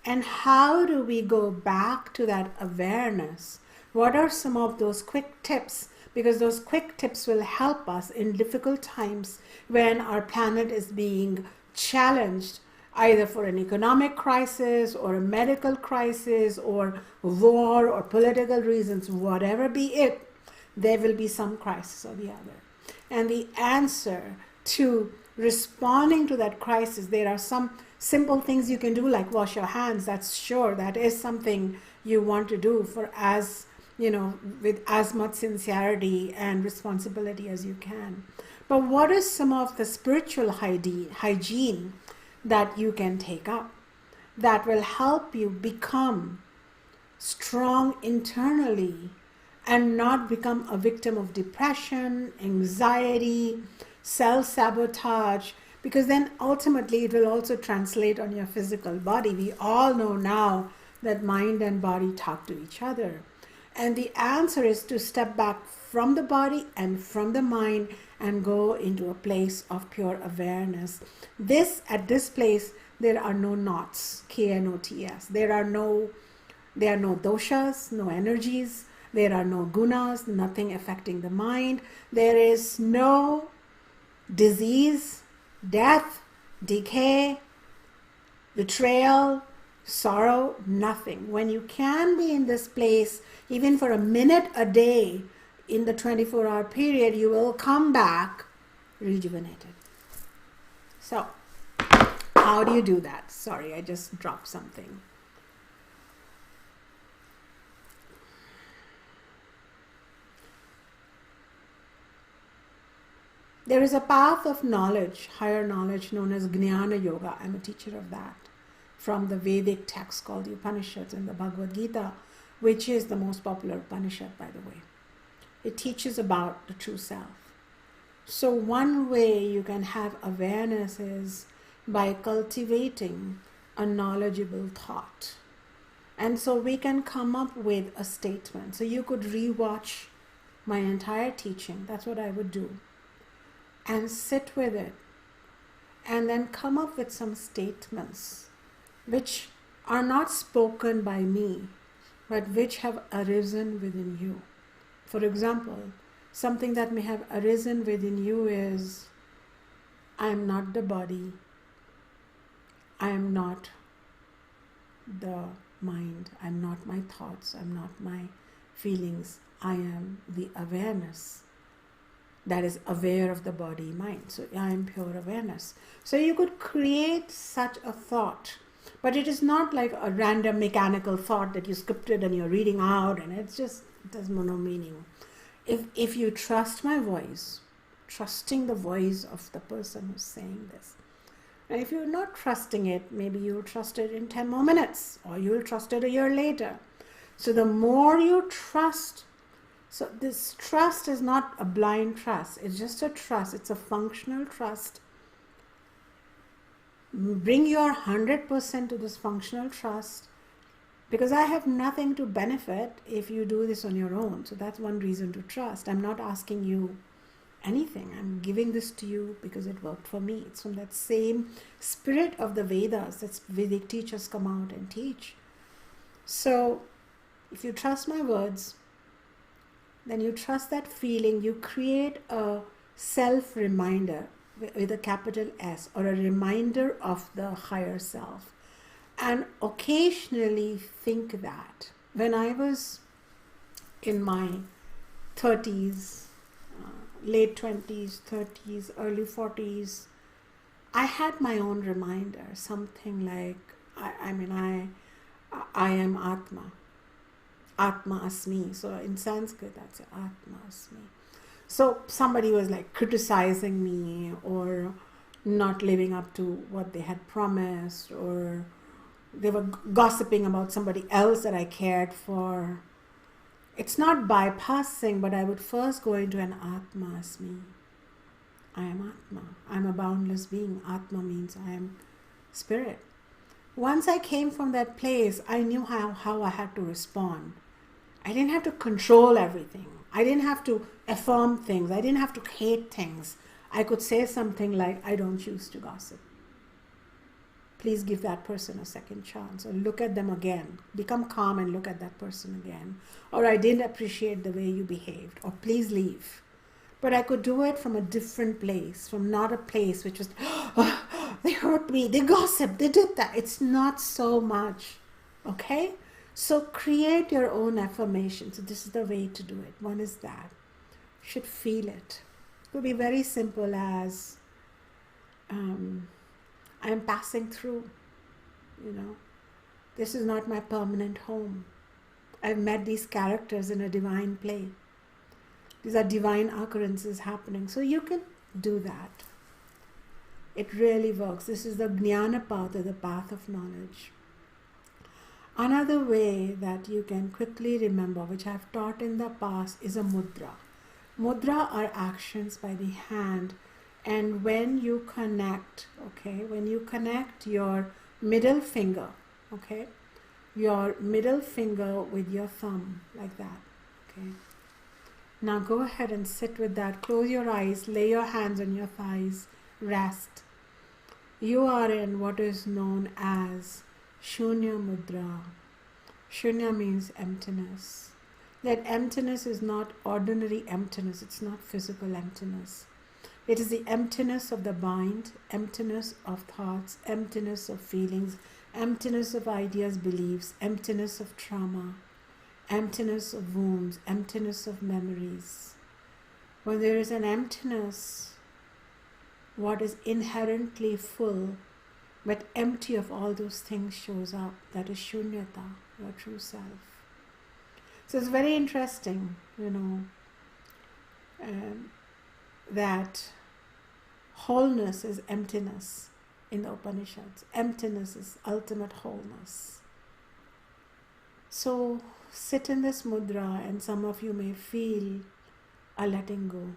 And how do we go back to that awareness? What are some of those quick tips? Because those quick tips will help us in difficult times when our planet is being challenged, either for an economic crisis or a medical crisis or war or political reasons, whatever be it, there will be some crisis or the other. And the answer to responding to that crisis, there are some simple things you can do, like wash your hands. That's sure, that is something you want to do for with as much sincerity and responsibility as you can. But what is some of the spiritual hygiene that you can take up that will help you become strong internally and not become a victim of depression, anxiety, self-sabotage, because then ultimately it will also translate on your physical body. We all know now that mind and body talk to each other. And the answer is to step back from the body and from the mind and go into a place of pure awareness. At this place, there are no knots, K-N-O-T-S. There are no doshas, no energies. There are no gunas, nothing affecting the mind. There is no disease, death, decay, betrayal, sorrow, nothing. When you can be in this place, even for a minute a day, in the 24-hour period, you will come back rejuvenated. So, how do you do that? Sorry, I just dropped something. There is a path of knowledge, higher knowledge, known as Jnana Yoga. I'm a teacher of that, from the Vedic text called the Upanishads and the Bhagavad Gita, which is the most popular Upanishad, by the way. It teaches about the true self. So one way you can have awareness is by cultivating a knowledgeable thought. And so we can come up with a statement. So you could rewatch my entire teaching. That's what I would do. And sit with it. And then come up with some statements which are not spoken by me, but which have arisen within you. For example, something that may have arisen within you is, I am not the body, I am not the mind, I am not my thoughts, I am not my feelings, I am the awareness that is aware of the body, mind. So I am pure awareness. So you could create such a thought, but it is not like a random mechanical thought that you scripted and you're reading out and it has no meaning. If you trust my voice, trusting the voice of the person who's saying this, and if you're not trusting it, maybe you'll trust it in 10 more minutes, or you'll trust it a year later. So the more you trust, so this trust is not a blind trust, it's just a trust, it's a functional trust. Bring your 100% to this functional trust, because I have nothing to benefit if you do this on your own. So that's one reason to trust. I'm not asking you anything. I'm giving this to you because it worked for me. It's from that same spirit of the Vedas that Vedic teachers come out and teach. So if you trust my words, then you trust that feeling. You create a self-reminder with a capital S, or a reminder of the higher self. And occasionally think that. When I was in my 30s, late 20s, 30s, early 40s, I had my own reminder, something like, I am Atma. Atma Asmi. So in Sanskrit, that's Atma Asmi. So somebody was like criticizing me or not living up to what they had promised, or they were gossiping about somebody else that I cared for. It's not bypassing, but I would first go into an Atma Asmi. I am Atma. I'm a boundless being. Atma means I am spirit. Once I came from that place, I knew how I had to respond. I didn't have to control everything. I didn't have to affirm things. I didn't have to hate things. I could say something like, I don't choose to gossip. Please give that person a second chance, or look at them again. Become calm and look at that person again. Or I didn't appreciate the way you behaved, or please leave. But I could do it from a different place, from not a place which was, oh, they hurt me, they gossiped, they did that. It's not so much, okay? So create your own affirmation. So this is the way to do it. One is that. You should feel it. It could be very simple as, I am passing through, This is not my permanent home. I've met these characters in a divine play. These are divine occurrences happening. So you can do that. It really works. This is the jnana path, or the path of knowledge. Another way that you can quickly remember, which I have taught in the past, is a mudra. Mudra are actions by the hand, and when you connect, when you connect your middle finger, your middle finger with your thumb, like that, Now go ahead and sit with that. Close your eyes, lay your hands on your thighs, rest. You are in what is known as Shunya Mudra. Shunya means emptiness. That emptiness is not ordinary emptiness, it's not physical emptiness. It is the emptiness of the mind, emptiness of thoughts, emptiness of feelings, emptiness of ideas, beliefs, emptiness of trauma, emptiness of wounds, emptiness of memories. When there is an emptiness, what is inherently full but empty of all those things shows up. That is shunyata, your true self. So it's very interesting, that wholeness is emptiness in the Upanishads. Emptiness is ultimate wholeness. So sit in this mudra, and some of you may feel a letting go.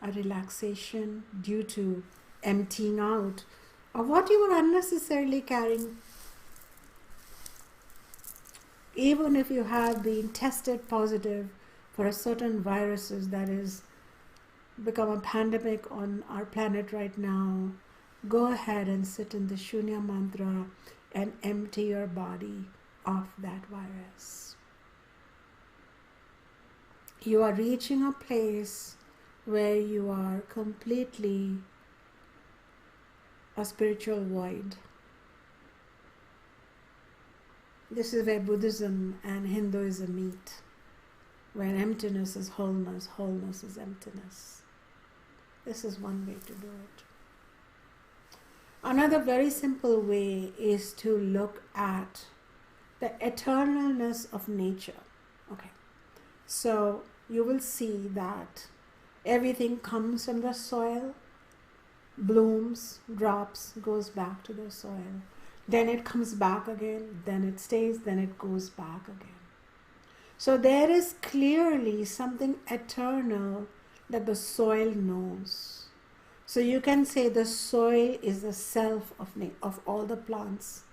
A relaxation due to emptying out of what you were unnecessarily carrying. Even if you have been tested positive for a certain viruses that is become a pandemic on our planet right now, go ahead and sit in the Shunya mantra and empty your body of that virus. You are reaching a place where you are completely a spiritual void. This is where Buddhism and Hinduism meet, where emptiness is wholeness, wholeness is emptiness. This is one way to do it. Another very simple way is to look at the eternalness of nature. So you will see that everything comes from the soil, blooms, drops, goes back to the soil. Then it comes back again, then it stays, then it goes back again. So there is clearly something eternal that the soil knows. So you can say the soil is the self of all the plants.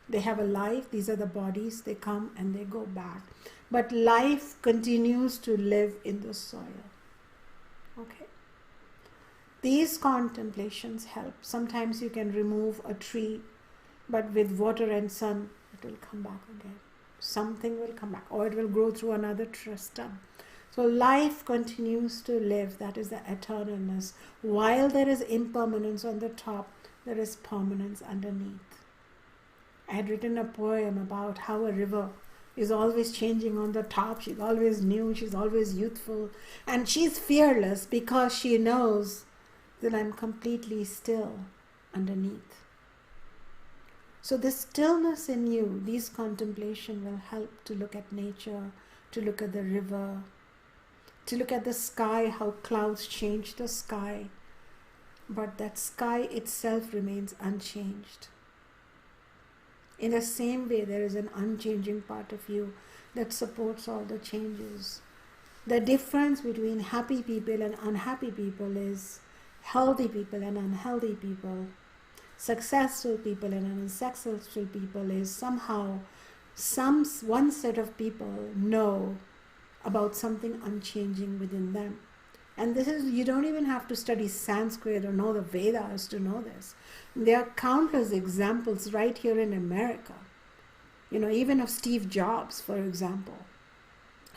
They have a life, these are the bodies, they come and they go back. But life continues to live in the soil. These contemplations help. Sometimes you can remove a tree, but with water and sun, it will come back again. Something will come back, or it will grow through another stump. So life continues to live. That is the eternalness. While there is impermanence on the top, there is permanence underneath. I had written a poem about how a river is always changing on the top. She's always new, she's always youthful, and she's fearless because she knows that I'm completely still underneath. So this stillness in you, these contemplation will help to look at nature, to look at the river, to look at the sky, how clouds change the sky, but that sky itself remains unchanged. In the same way, there is an unchanging part of you that supports all the changes. The difference between happy people and unhappy people is healthy people and unhealthy people. Successful people and unsuccessful people is somehow one set of people know about something unchanging within them. And this is, you don't even have to study Sanskrit or know the Vedas to know this. There are countless examples right here in America. Even of Steve Jobs, for example,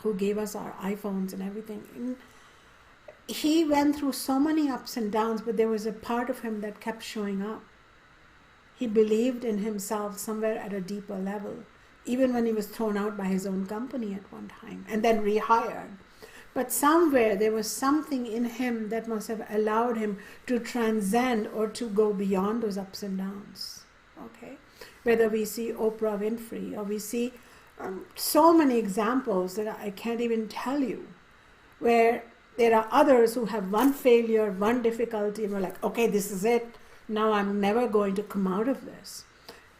who gave us our iPhones and everything. And he went through so many ups and downs, but there was a part of him that kept showing up. He believed in himself somewhere at a deeper level, even when he was thrown out by his own company at one time and then rehired. But somewhere there was something in him that must have allowed him to transcend or to go beyond those ups and downs. okay? Whether we see Oprah Winfrey, or we see so many examples that I can't even tell you, where there are others who have one failure, one difficulty, and we're like, okay, this is it. Now I'm never going to come out of this.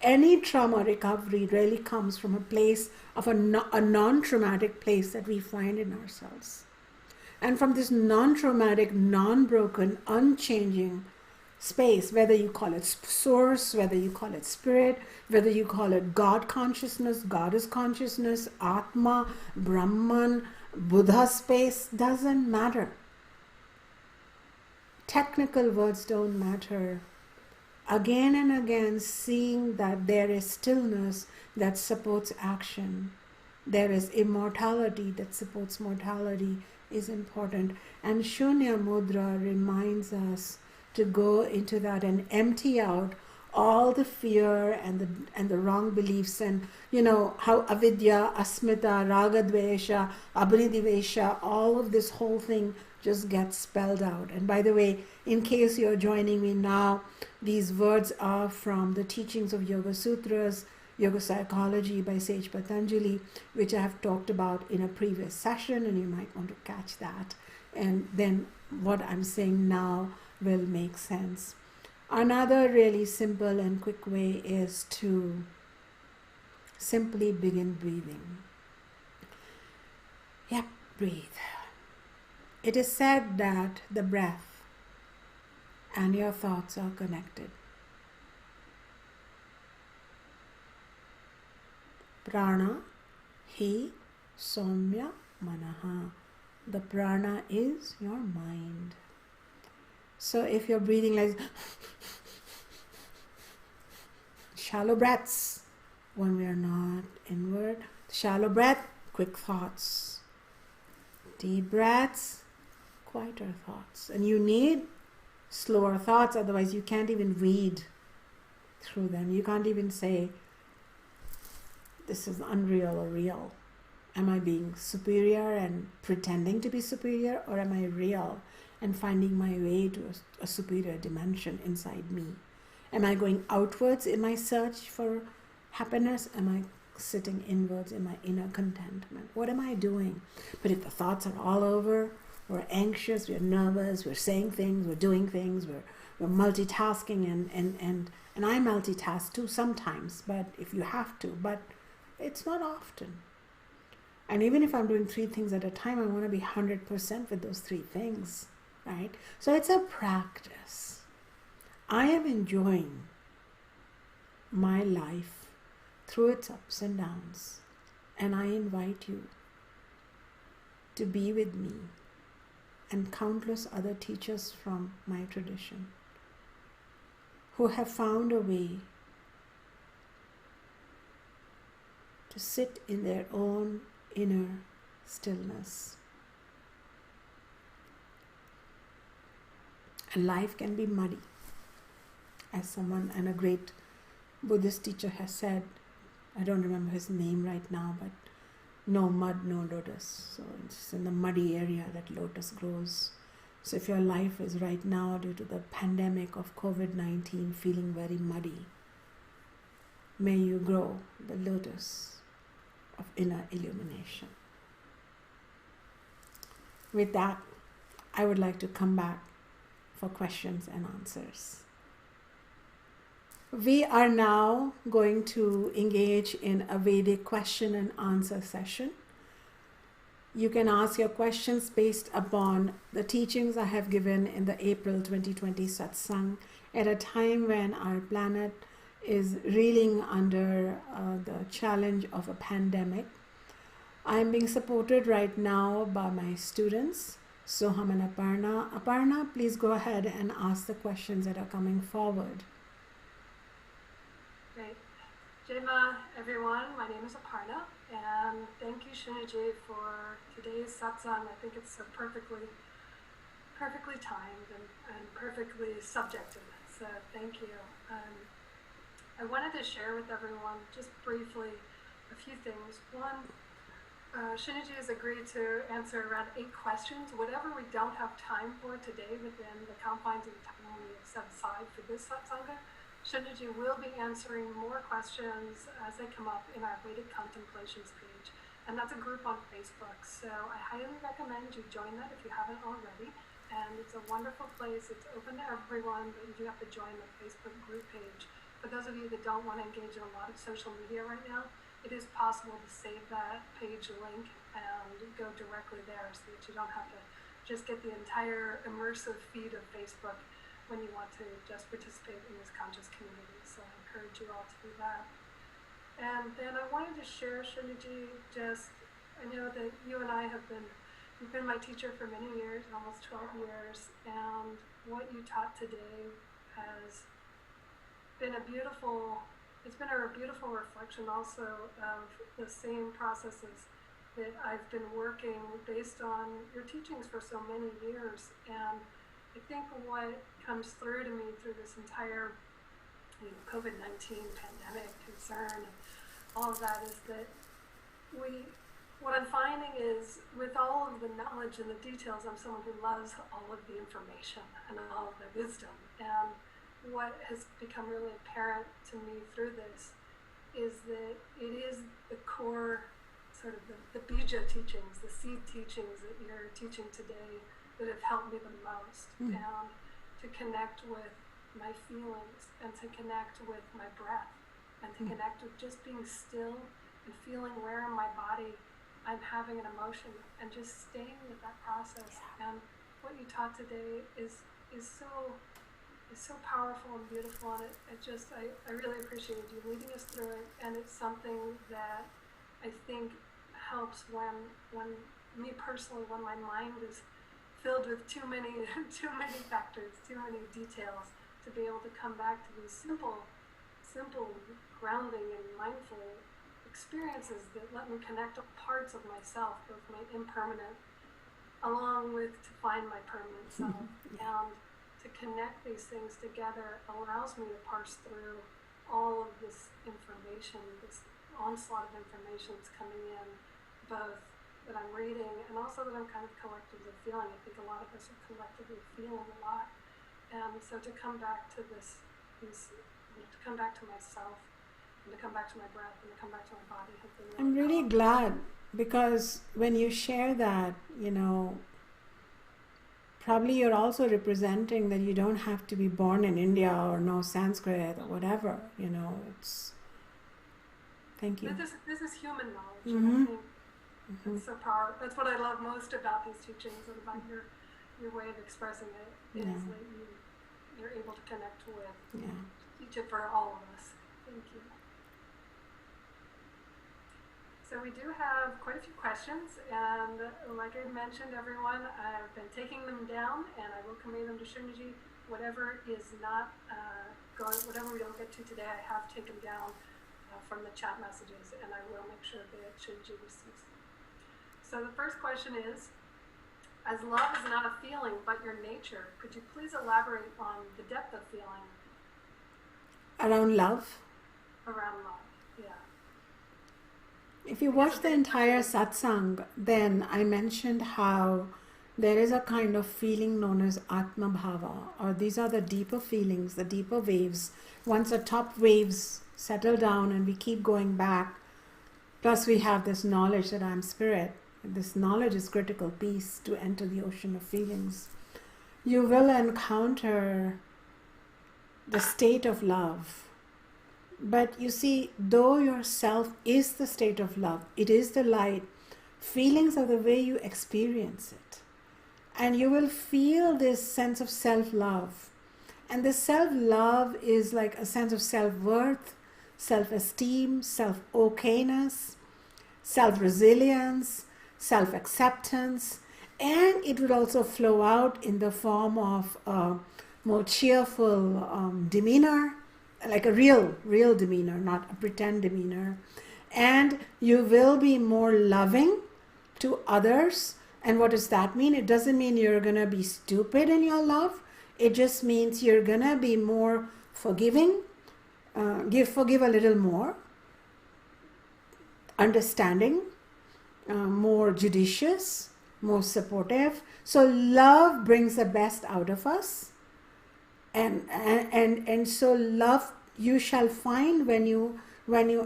Any trauma recovery really comes from a place of a non-traumatic place that we find in ourselves. And from this non-traumatic, non-broken, unchanging space, whether you call it source, whether you call it spirit, whether you call it God consciousness, Goddess consciousness, Atma, Brahman, Buddha space, doesn't matter. Technical words don't matter. Again and again, seeing that there is stillness that supports action, there is immortality that supports mortality, is important. And Shunya Mudra reminds us to go into that and empty out all the fear and the wrong beliefs, and you know how avidya, asmita, raga, dvesha, abhinidivesha, all of this whole thing just gets spelled out. And by the way, in case you're joining me now, these words are from the teachings of Yoga Sutras, Yoga Psychology by Sage Patanjali, which I have talked about in a previous session, and you might want to catch that. And then what I'm saying now will make sense. Another really simple and quick way is to simply begin breathing. Yep, breathe. It is said that the breath and your thoughts are connected. Prana hi somya manaha. The prana is your mind. So if you're breathing like shallow breaths, when we are not inward, shallow breath, quick thoughts. Deep breaths, quieter thoughts. And you need slower thoughts, otherwise you can't even read through them. You can't even say, this is unreal or real. Am I being superior and pretending to be superior, or am I real and finding my way to a superior dimension inside me? Am I going outwards in my search for happiness? Am I sitting inwards in my inner contentment? What am I doing? But if the thoughts are all over, we're anxious, we're nervous, we're saying things, we're doing things, we're multitasking, and I multitask too sometimes, but if you have to, but it's not often. And even if I'm doing 3 things at a time, I want to be 100% with those 3 things, right? So it's a practice. I am enjoying my life through its ups and downs, and I invite you to be with me and countless other teachers from my tradition who have found a way to sit in their own inner stillness. And life can be muddy. As someone and a great Buddhist teacher has said, I don't remember his name right now, but no mud, no lotus. So it's in the muddy area that lotus grows. So if your life is right now, due to the pandemic of COVID-19, feeling very muddy, may you grow the lotus of inner illumination. With that, I would like to come back for questions and answers. We are now going to engage in a Vedic question and answer session. You can ask your questions based upon the teachings I have given in the April 2020 Satsang at a time when our planet is reeling under the challenge of a pandemic. I'm being supported right now by my students, Soham and Aparna. Aparna, please go ahead and ask the questions that are coming forward. Great. Jema, everyone. My name is Aparna, and thank you, Shunyaji, for today's satsang. I think it's so perfectly timed and perfectly subjective. So thank you. I wanted to share with everyone just briefly a few things. One, Shunyaji has agreed to answer around 8 questions, whatever we don't have time for today within the confines of the time we have set aside for this satsanga. Shunyaji will be answering more questions as they come up in our Vedic Contemplations page. And that's a group on Facebook. So I highly recommend you join that if you haven't already. And it's a wonderful place. It's open to everyone, but you do have to join the Facebook group page. For those of you that don't want to engage in a lot of social media right now, it is possible to save that page link and go directly there so that you don't have to just get the entire immersive feed of Facebook when you want to just participate in this conscious community. So I encourage you all to do that. And then I wanted to share, Shunyaji, I know that you and I you've been my teacher for many years, almost 12 years, and what you taught today has been a beautiful reflection also of the same processes that I've been working based on your teachings for so many years. And I think what comes through to me through this entire COVID-19 pandemic concern, all of that, is that what I'm finding is with all of the knowledge and the details, I'm someone who loves all of the information and all of the wisdom. And what has become really apparent to me through this is that it is the core, sort of the bija teachings, the seed teachings that you're teaching today that have helped me the most. And to connect with my feelings, and to connect with my breath, and to connect with just being still and feeling where in my body I'm having an emotion, and just staying with that process. And what you taught today is so powerful and beautiful, and I really appreciated you leading us through it. And it's something that I think helps when me personally, when my mind is filled with too many factors, too many details, to be able to come back to these simple grounding and mindful experiences that let me connect to parts of myself, both my impermanent, along with to find my permanent self. And to connect these things together allows me to parse through all of this information, this onslaught of information that's coming in, both that I'm reading and also that I'm kind of collectively feeling. I think a lot of us are collectively feeling a lot. And so to come back to to come back to myself, and to come back to my breath, and to come back to my body has been really I'm really glad, because when you share that, probably you're also representing that you don't have to be born in India or know Sanskrit or whatever, it's... Thank you. This is human knowledge. And I think it's so powerful. That's what I love most about these teachings and about your way of expressing it, is that you're able to connect with, teach it for all of us. Thank you. So we do have quite a few questions, and like I mentioned, everyone, I've been taking them down, and I will convey them to Shunyaji. Whatever is not whatever we don't get to today, I have taken down from the chat messages, and I will make sure that Shunyaji receives. So the first question is, as love is not a feeling but your nature, could you please elaborate on the depth of feeling around love? Around love, yeah. If you watch the entire satsang, then I mentioned how there is a kind of feeling known as Atma Bhava, or these are the deeper feelings, the deeper waves. Once the top waves settle down and we keep going back, plus we have this knowledge that I'm spirit. This knowledge is critical piece to enter the ocean of feelings. You will encounter the state of love. But you see, though yourself is the state of love, it is the light, feelings are the way you experience it. And you will feel this sense of self-love. And this self-love is like a sense of self-worth, self-esteem, self-okayness, self-resilience, self-acceptance. And it will also flow out in the form of more cheerful demeanor, like a real demeanor, not a pretend demeanor. And you will be more loving to others. And what does that mean? It doesn't mean you're going to be stupid in your love. It just means you're going to be more forgiving, forgive a little more, understanding, more judicious, more supportive. So love brings the best out of us. And so love you shall find when you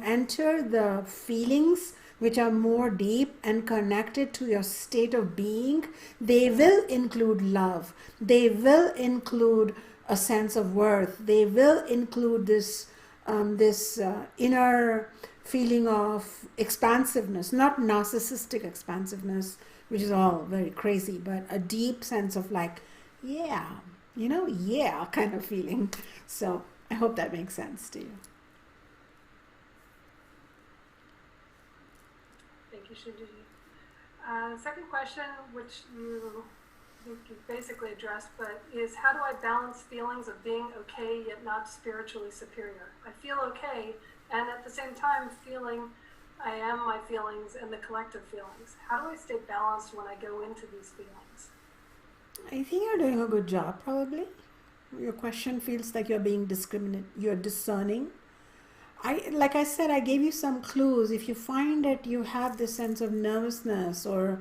enter the feelings which are more deep and connected to your state of being. They will include love, they will include a sense of worth, they will include this inner feeling of expansiveness, not narcissistic expansiveness, which is all very crazy, but a deep sense of like, yeah, yeah, kind of feeling. So I hope that makes sense to you. Thank you, Shunya. Second question, which you basically addressed, but is how do I balance feelings of being okay yet not spiritually superior? I feel okay, and at the same time feeling I am my feelings and the collective feelings. How do I stay balanced when I go into these feelings? I think you're doing a good job, probably. Your question feels like you're being discriminate, you're discerning. Like I said, I gave you some clues. If you find that you have this sense of nervousness or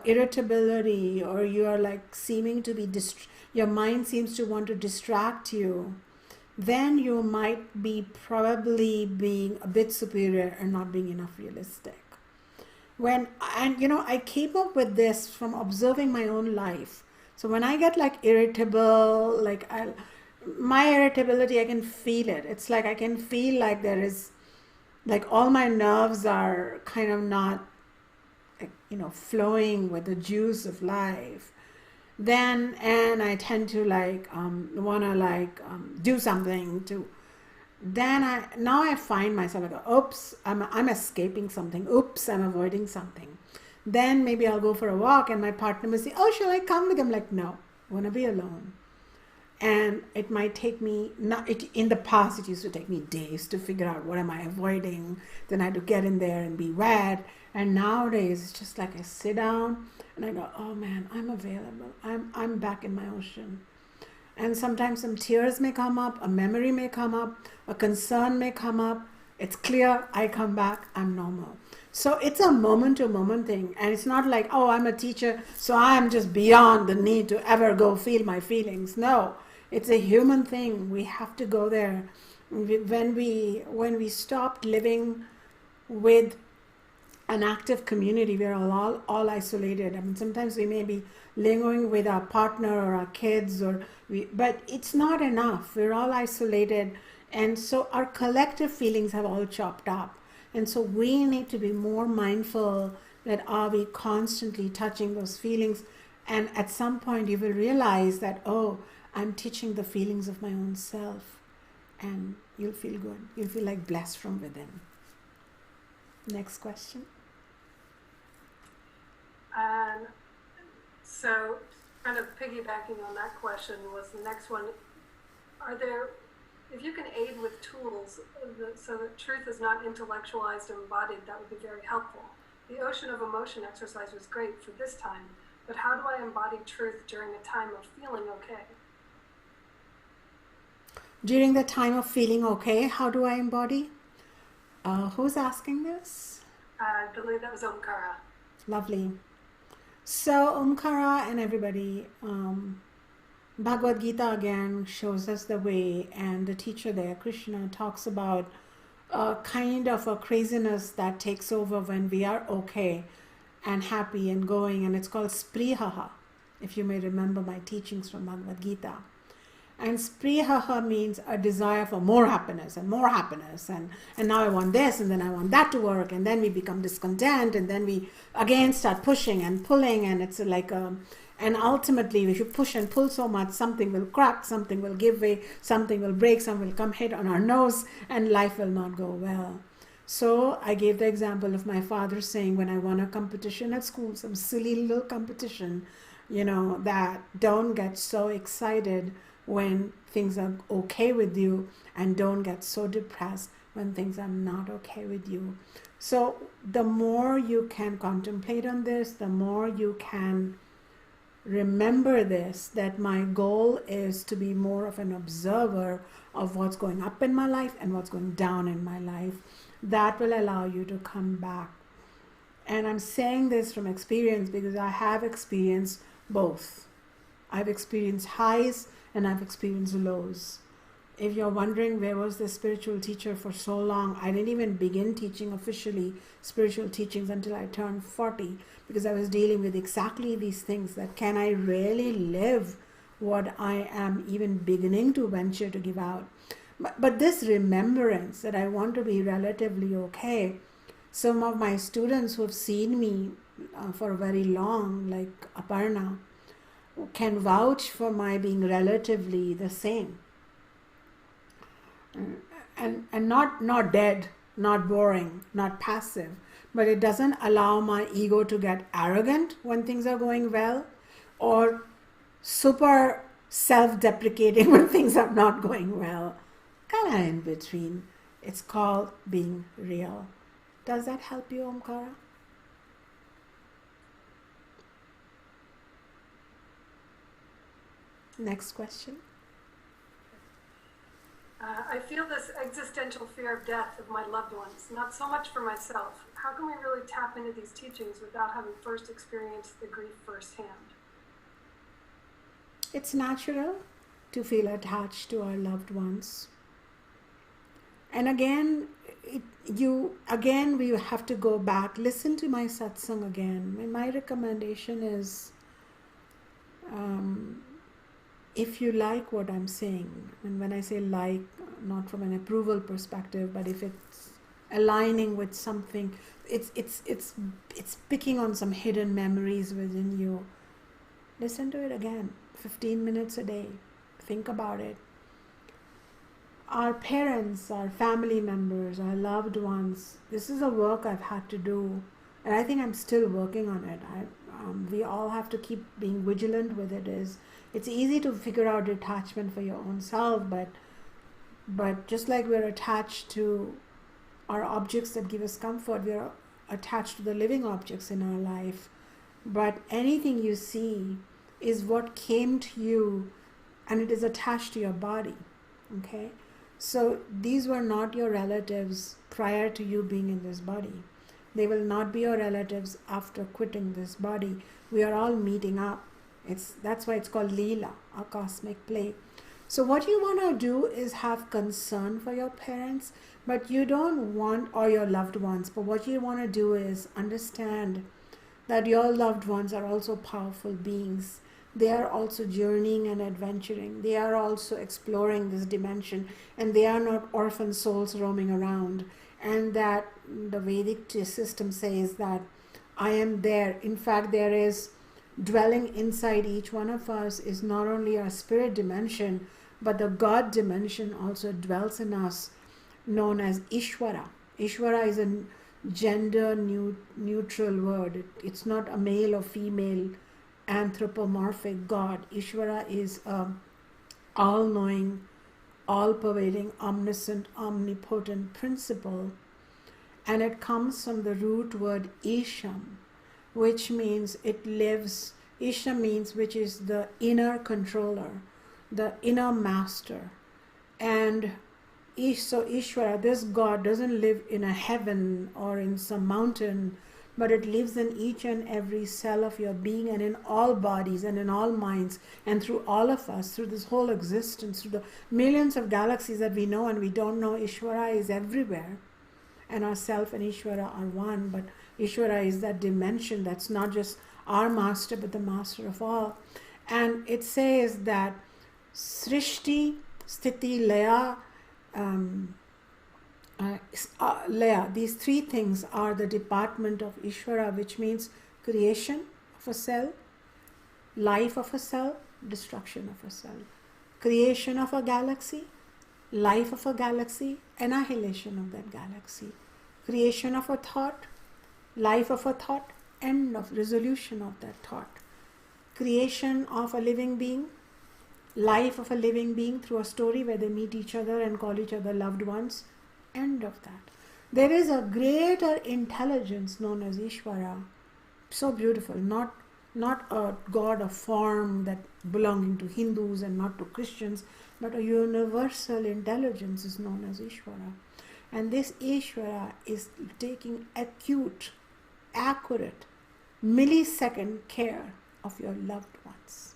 irritability, or you are like seeming to be your mind seems to want to distract you, then you might be probably being a bit superior and not being enough realistic. I came up with this from observing my own life. So when I get like irritable, my irritability, I can feel it. It's like I can feel like there is, like all my nerves are kind of not, flowing with the juice of life. And I tend to want to do something to. Now I find myself like, oops, I'm escaping something. Oops, I'm avoiding something. Then maybe I'll go for a walk and my partner will say, oh, shall I come with him? Like, no, I want to be alone. And it might take me, in the past, it used to take me days to figure out what am I avoiding. Then I had to get in there and be wet. And nowadays, it's just like I sit down and I go, oh man, I'm available. I'm back in my ocean. And sometimes some tears may come up, a memory may come up, a concern may come up. It's clear, I come back, I'm normal. So it's a moment-to-moment thing. And it's not like, oh, I'm a teacher, so I'm just beyond the need to ever go feel my feelings. No, it's a human thing. We have to go there. When we stopped living with an active community, we're all isolated. I mean, sometimes we may be lingering with our partner or our kids, but it's not enough. We're all isolated. And so our collective feelings have all chopped up. And so we need to be more mindful that are we constantly touching those feelings. And at some point you will realize that, oh, I'm teaching the feelings of my own self. And you'll feel good. You'll feel like blessed from within. Next question. So kind of piggybacking on that question was the next one. If you can aid with tools so that truth is not intellectualized and embodied, that would be very helpful. The ocean of emotion exercise was great for this time, but how do I embody truth during a time of feeling okay? During the time of feeling okay, how do I embody? Who's asking this? I believe that was Omkara. Lovely. So Omkara and everybody, Bhagavad Gita again shows us the way, and the teacher there, Krishna, talks about a kind of a craziness that takes over when we are okay and happy and going, and it's called sprihaha, if you may remember my teachings from Bhagavad Gita. And sprihaha means a desire for more happiness, and now I want this, and then I want that to work, and then we become discontent, and then we again start pushing and pulling, and it's like and ultimately if you push and pull so much, something will crack, something will give way, something will break, something will come hit on our nose, and life will not go well. So I gave the example of my father saying, when I won a competition at school, some silly little competition, that don't get so excited when things are okay with you, and don't get so depressed when things are not okay with you. So the more you can contemplate on this, the more you can remember this, that my goal is to be more of an observer of what's going up in my life and what's going down in my life. That will allow you to come back. And I'm saying this from experience because I have experienced both. I've experienced highs and I've experienced lows. If you're wondering where was the spiritual teacher for so long, I didn't even begin teaching officially spiritual teachings until I turned 40, because I was dealing with exactly these things, that can I really live what I am even beginning to venture to give out. But this remembrance that I want to be relatively okay, some of my students who have seen me for very long, like Aparna, can vouch for my being relatively the same. And not dead, not boring, not passive, but it doesn't allow my ego to get arrogant when things are going well, or super self-deprecating when things are not going well. Kind of in between. It's called being real. Does that help you, Omkara? Next question. I feel this existential fear of death of my loved ones, not so much for myself. How can we really tap into these teachings without having first experienced the grief firsthand? It's natural to feel attached to our loved ones. And again, we have to go back, listen to my satsang again. And my recommendation is, if you like what I'm saying, and when I say like, not from an approval perspective, but if it's aligning with something, it's picking on some hidden memories within you, listen to it again, 15 minutes a day. Think about it. Our parents, our family members, our loved ones, this is a work I've had to do, and I think I'm still working on it. We all have to keep being vigilant with it. It's easy to figure out detachment for your own self, but just like we're attached to our objects that give us comfort, we're attached to the living objects in our life. But anything you see is what came to you, and it is attached to your body. Okay? So these were not your relatives prior to you being in this body. They will not be your relatives after quitting this body. We are all meeting up. That's why it's called Leela, a cosmic play. So what you want to do is have concern for your parents, but you don't want, or your loved ones, but what you want to do is understand that your loved ones are also powerful beings. They are also journeying and adventuring. They are also exploring this dimension, and they are not orphan souls roaming around. And that the Vedic system says that I am there. In fact, there is dwelling inside each one of us is not only our spirit dimension, but the God dimension also dwells in us, known as Ishwara. Ishwara is a gender neutral word. It's not a male or female anthropomorphic God. Ishwara is a all-knowing, all-pervading, omniscient, omnipotent principle, and it comes from the root word Isham, which means it lives. Isha means which is the inner controller, the inner master. And so Ishwara, this God, doesn't live in a heaven or in some mountain, but it lives in each and every cell of your being, and in all bodies and in all minds, and through all of us, through this whole existence, through the millions of galaxies that we know and we don't know. Ishwara is everywhere, and our self and Ishwara are one, but Ishwara is that dimension that's not just our master, but the master of all. And it says that Srishti, Sthiti, Laya, Laya, these three things are the department of Ishwara, which means creation of a cell, life of a cell, destruction of a cell, creation of a galaxy, life of a galaxy, annihilation of that galaxy, creation of a thought, life of a thought, end of resolution of that thought, creation of a living being, life of a living being through a story where they meet each other and call each other loved ones, end of that. There is a greater intelligence known as Ishwara, so beautiful, not a God of form that belonging to Hindus and not to Christians, but a universal intelligence is known as Ishwara. And this Ishwara is taking acute, accurate, millisecond care of your loved ones.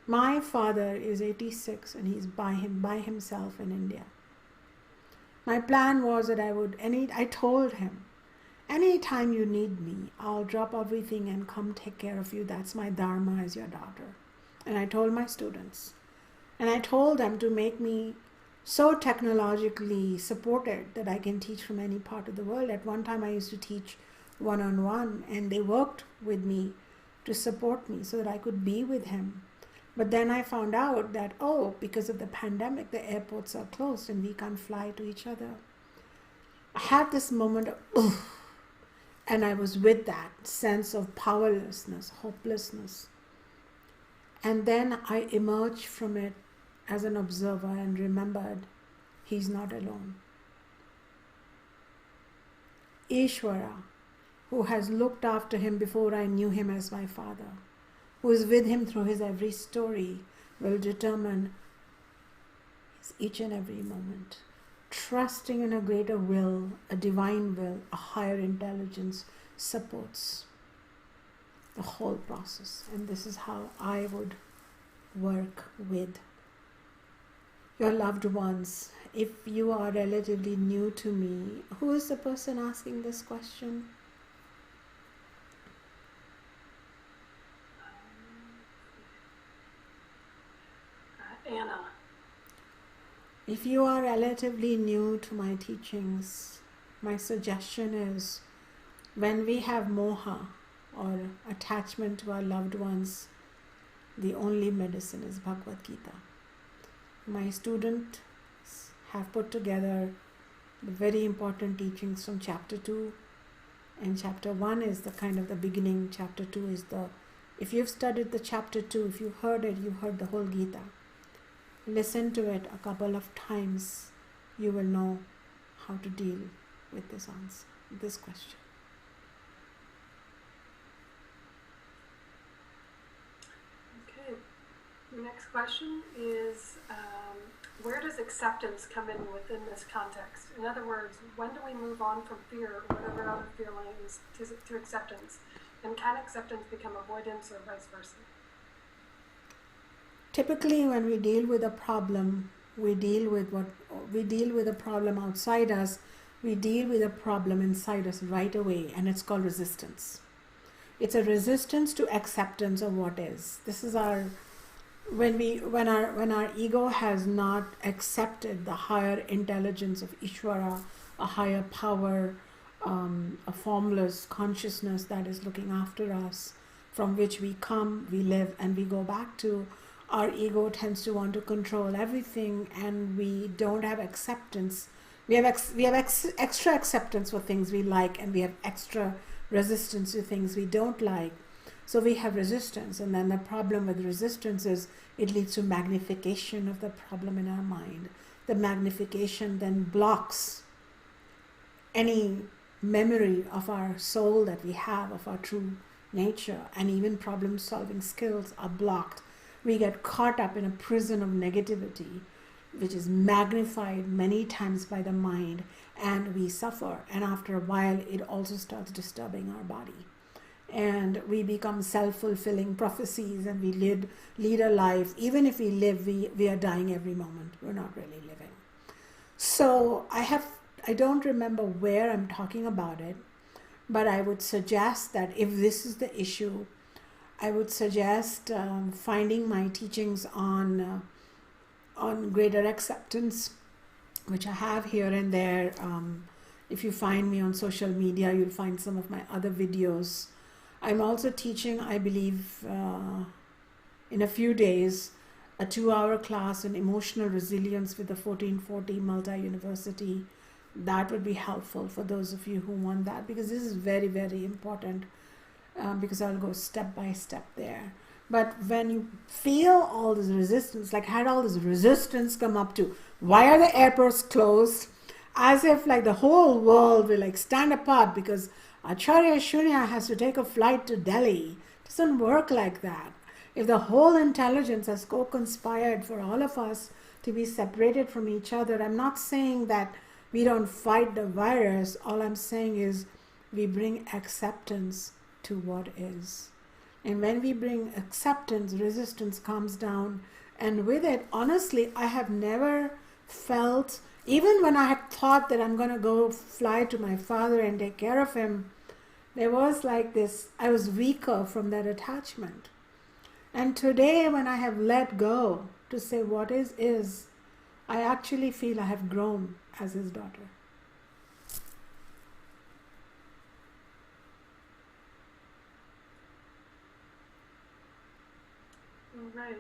My father is 86 and he's by himself in India. My plan was that I told him, anytime you need me, I'll drop everything and come take care of you. That's my dharma as your daughter. And I told my students. And I told them to make me so technologically supported that I can teach from any part of the world. At one time I used to teach one-on-one, and they worked with me to support me so that I could be with him. But then I found out that, because of the pandemic, the airports are closed and we can't fly to each other. I had this moment of, and I was with that sense of powerlessness, hopelessness. And then I emerged from it as an observer and remembered he's not alone. Ishwara, who has looked after him before I knew him as my father, who is with him through his every story, will determine his each and every moment. Trusting in a greater will, a divine will, a higher intelligence supports the whole process. And this is how I would work with your loved ones. If you are relatively new to me, who is the person asking this question? Anna. If you are relatively new to my teachings, my suggestion is, when we have moha or attachment to our loved ones, the only medicine is Bhagavad Gita. My students have put together the very important teachings from chapter 2, and chapter 1 is the kind of the beginning. Chapter 2 is if you've studied the chapter 2, if you heard it, you heard the whole Gita. Listen to it a couple of times, you will know how to deal with this answer, this question. Okay, the next question is, where does acceptance come in within this context? In other words, when do we move on from fear, whatever other feelings, to acceptance? And can acceptance become avoidance or vice versa? Typically, when we deal with a problem, we deal with a problem outside us, we deal with a problem inside us right away, and it's called resistance. It's a resistance to acceptance of what is. This is when our ego has not accepted the higher intelligence of Ishwara, a higher power, a formless consciousness that is looking after us, from which we come, we live, and we go back to. Our ego tends to want to control everything, and we don't have acceptance. We have extra acceptance for things we like, and we have extra resistance to things we don't like. So we have resistance, and then the problem with resistance is it leads to magnification of the problem in our mind. The magnification then blocks any memory of our soul that we have, of our true nature, and even problem-solving skills are blocked. We get caught up in a prison of negativity, which is magnified many times by the mind, and we suffer. And after a while, it also starts disturbing our body. And we become self-fulfilling prophecies, and we lead a life. Even if we live, we are dying every moment. We're not really living. So I don't remember where I'm talking about it, but I would suggest that if this is the issue, I would suggest finding my teachings on greater acceptance, which I have here and there. If you find me on social media, you'll find some of my other videos. I'm also teaching, I believe, in a few days, a 2-hour class on emotional resilience with the 1440 Multi-University. That would be helpful for those of you who want that, because this is very, very important. Because I'll go step by step there. But when you feel all this resistance, like had all this resistance come up to, why are the airports closed? As if like the whole world will like stand apart because Acharya Shunya has to take a flight to Delhi. It doesn't work like that. If the whole intelligence has co-conspired for all of us to be separated from each other, I'm not saying that we don't fight the virus. All I'm saying is we bring acceptance to what is. And when we bring acceptance, resistance comes down. And with it, honestly, I have never felt, even when I had thought that I'm going to go fly to my father and take care of him, there was like this, I was weaker from that attachment. And today, when I have let go to say what is, I actually feel I have grown as his daughter. Right.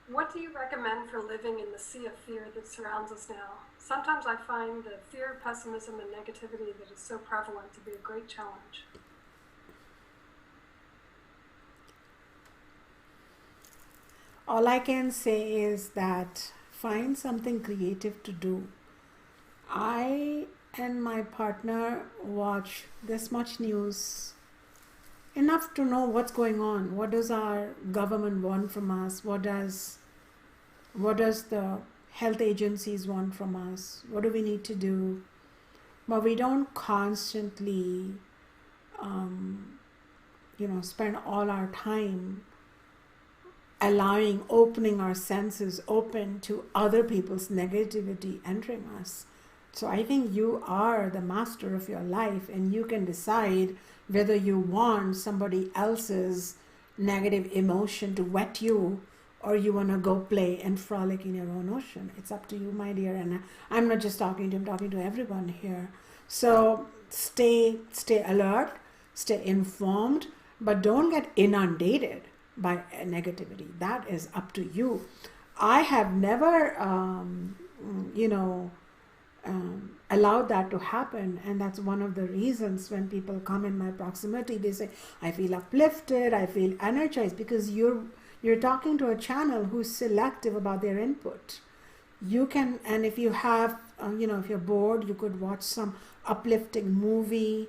What do you recommend for living in the sea of fear that surrounds us now? Sometimes I find the fear, pessimism, and negativity that is so prevalent to be a great challenge. All I can say is that find something creative to do. I and my partner watch this much news, enough to know what's going on. What does our government want from us? What does the health agencies want from us? What do we need to do? But we don't constantly, spend all our time opening our senses open to other people's negativity entering us. So I think you are the master of your life, and you can decide whether you want somebody else's negative emotion to wet you, or you want to go play and frolic in your own ocean. It's up to you, my dear. And I'm not just talking to him, I'm talking to everyone here. So stay alert, stay informed, but don't get inundated by negativity. That is up to you. I have never, allowed that to happen, and that's one of the reasons when people come in my proximity, they say, I feel uplifted, I feel energized, because you're talking to a channel who's selective about their input. You can, and if you have, if you're bored, you could watch some uplifting movie.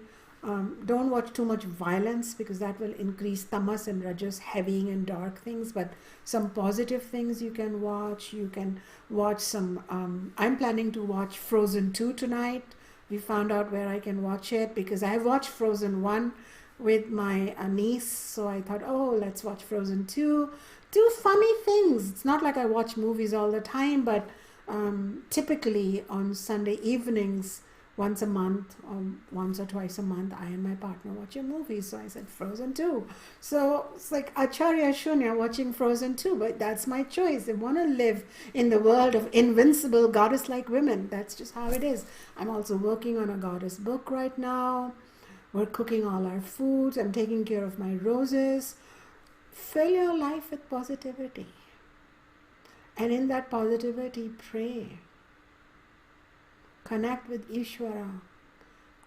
Don't watch too much violence, because that will increase tamas and rajas, heavy and dark things. But some positive things you can watch. You can watch some, I'm planning to watch Frozen 2 tonight. We found out where I can watch it, because I watched Frozen 1 with my niece. So I thought, let's watch Frozen 2. Do funny things. It's not like I watch movies all the time, but typically on Sunday evenings, once a month or once or twice a month, I and my partner watch a movie. So I said Frozen 2. So it's like Acharya Shunya watching Frozen 2, but that's my choice. I want to live in the world of invincible goddess-like women. That's just how it is. I'm also working on a goddess book right now. We're cooking all our foods. I'm taking care of my roses. Fill your life with positivity. And in that positivity, pray. Connect with Ishwara.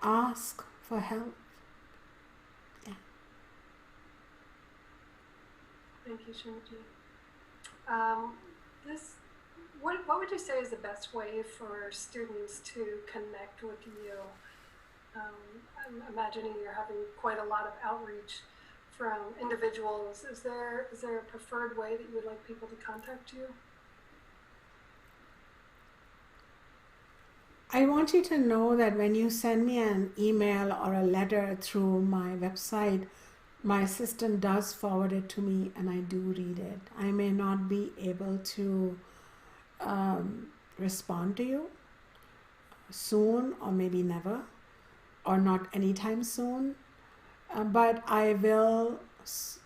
Ask for help. Yeah. Thank you, Shunya. What would you say is the best way for students to connect with you? I'm imagining you're having quite a lot of outreach from individuals. Is there a preferred way that you would like people to contact you? I want you to know that when you send me an email or a letter through my website, my assistant does forward it to me, and I do read it. I may not be able to respond to you soon, or maybe never, or not anytime soon, but I will,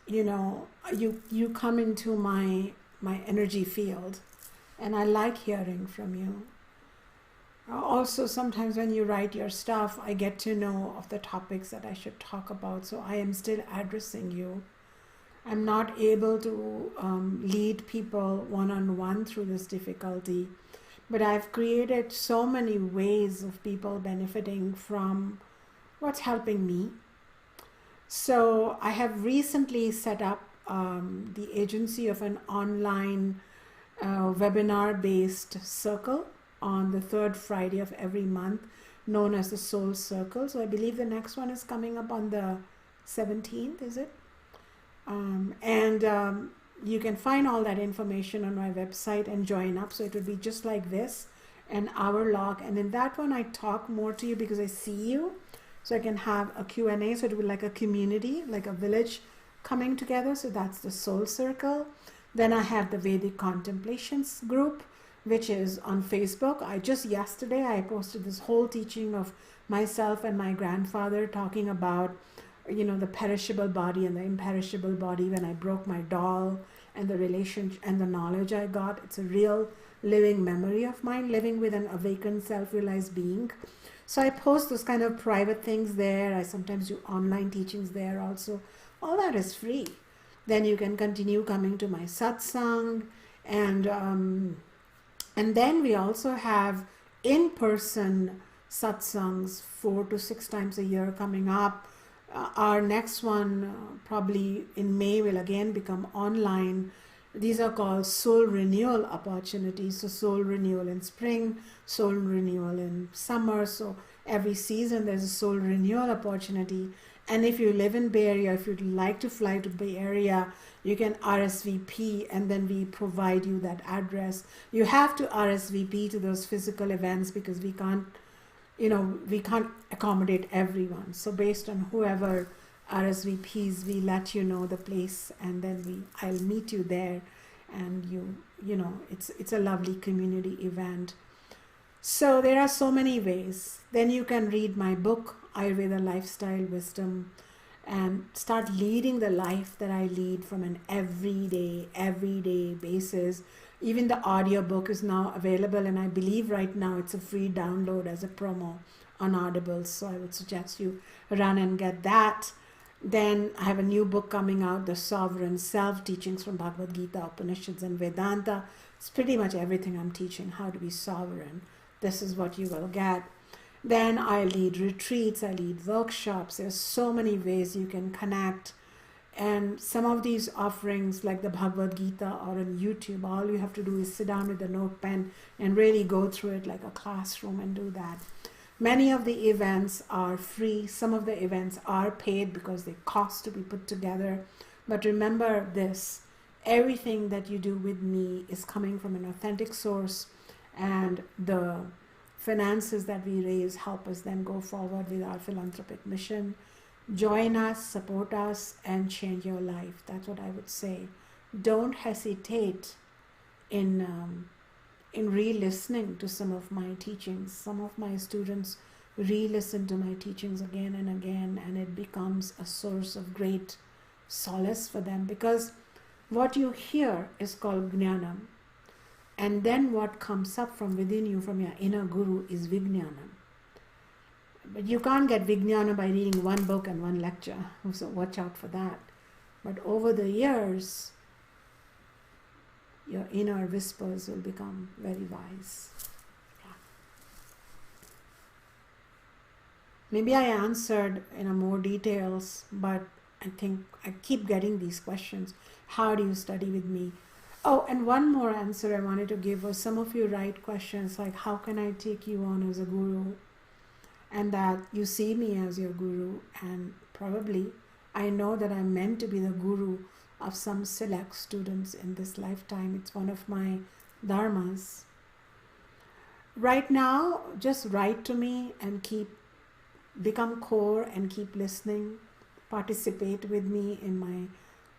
you come into my energy field, and I like hearing from you. Also, sometimes when you write your stuff, I get to know of the topics that I should talk about, so I am still addressing you. I'm not able to lead people one-on-one through this difficulty, but I've created so many ways of people benefiting from what's helping me. So I have recently set up the agency of an online webinar-based circle on the third Friday of every month, known as the Soul Circle. So I believe the next one is coming up on the 17th, is it? You can find all that information on my website and join up. So it would be just like this, an hour long. And in that one, I talk more to you because I see you. So I can have a Q&A, so it will be like a community, like a village coming together. So that's the soul circle. Then I have the Vedic contemplations group, which is on Facebook. Yesterday I posted this whole teaching of myself and my grandfather talking about, the perishable body and the imperishable body when I broke my doll, and the relationship and the knowledge I got. It's a real living memory of mine, living with an awakened, self-realized being. So I post those kind of private things there. I sometimes do online teachings there also. All that is free. Then you can continue coming to my satsang, and then we also have in-person satsangs 4 to 6 times a year coming up. Our next one, probably in May, will again become online. These are called soul renewal opportunities. So soul renewal in spring, soul renewal in summer. So every season there's a soul renewal opportunity. And if you live in Bay Area, if you'd like to fly to Bay Area, you can RSVP, and then we provide you that address. You have to RSVP to those physical events because we can't accommodate everyone. So based on whoever RSVPs, we let you know the place, and then I'll meet you there, and it's a lovely community event. So there are so many ways. Then you can read my book, Ayurveda Lifestyle Wisdom, and start leading the life that I lead from an everyday basis. Even the audio book is now available, and I believe right now it's a free download as a promo on Audible. So I would suggest you run and get that. Then I have a new book coming out, The Sovereign Self, Teachings from Bhagavad Gita, Upanishads and Vedanta. It's pretty much everything I'm teaching, how to be sovereign. This is what you will get. Then I lead retreats, I lead workshops. There's so many ways you can connect. And some of these offerings, like the Bhagavad Gita or on YouTube, all you have to do is sit down with a note pen and really go through it like a classroom and do that. Many of the events are free. Some of the events are paid because they cost to be put together. But remember this, everything that you do with me is coming from an authentic source, and the finances that we raise help us then go forward with our philanthropic mission. Join us, support us, and change your life. That's what I would say. Don't hesitate in re-listening to some of my teachings. Some of my students re-listen to my teachings again and again, and it becomes a source of great solace for them, because what you hear is called jnanam, and then what comes up from within you, from your inner guru, is vijnanam. But you can't get vijnana by reading one book and one lecture, so watch out for that. But over the years, your inner whispers will become very wise. Yeah. Maybe I answered in more details, but I think I keep getting these questions. How do you study with me? Oh, and one more answer I wanted to give was, some of you write questions like, how can I take you on as a guru? And that you see me as your guru, and probably I know that I'm meant to be the guru of some select students in this lifetime. It's one of my dharmas. Right now, just write to me and become core and keep listening. Participate with me in my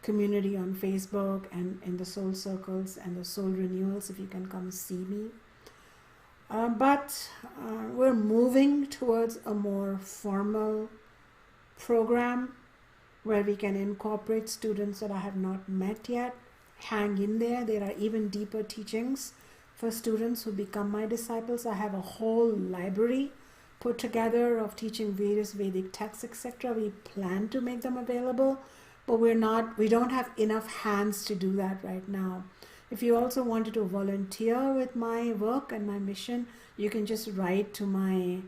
community on Facebook and in the soul circles and the soul renewals if you can come see me. But we're moving towards a more formal program where we can incorporate students that I have not met yet. Hang in there. There are even deeper teachings for students who become my disciples. I have a whole library put together of teaching various Vedic texts, etc. We plan to make them available, but we don't have enough hands to do that right now. If you also wanted to volunteer with my work and my mission, you can just write to my,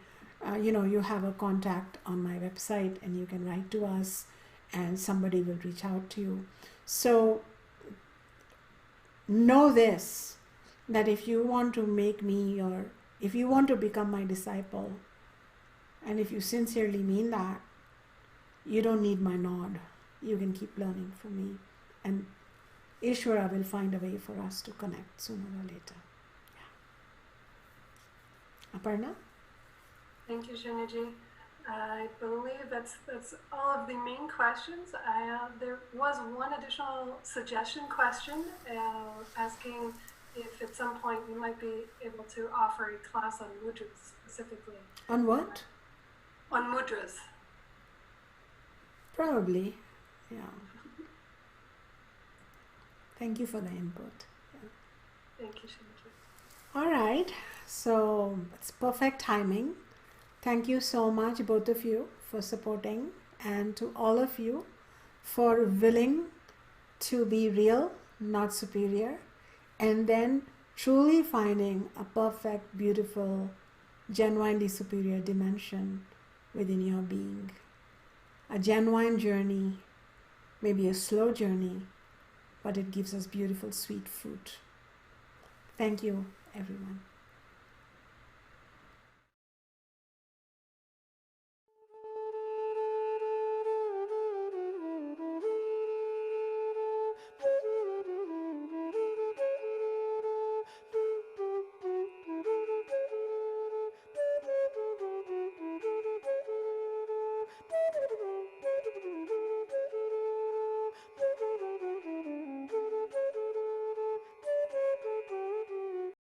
you have a contact on my website, and you can write to us and somebody will reach out to you. So know this, that if you want to if you want to become my disciple, and if you sincerely mean that, you don't need my nod. You can keep learning from me, and Ishwara will find a way for us to connect sooner or later. Yeah. Aparna? Thank you, Shunyaji. I believe that's all of the main questions. There was one additional suggestion question asking if at some point you might be able to offer a class on mudras specifically. On what? On mudras. Probably, yeah. Thank you for the input. Yeah. Thank you, Shinji. All right, so it's perfect timing. Thank you so much, both of you, for supporting, and to all of you for willing to be real, not superior, and then truly finding a perfect, beautiful, genuinely superior dimension within your being. A genuine journey, maybe a slow journey, but it gives us beautiful, sweet fruit. Thank you, everyone.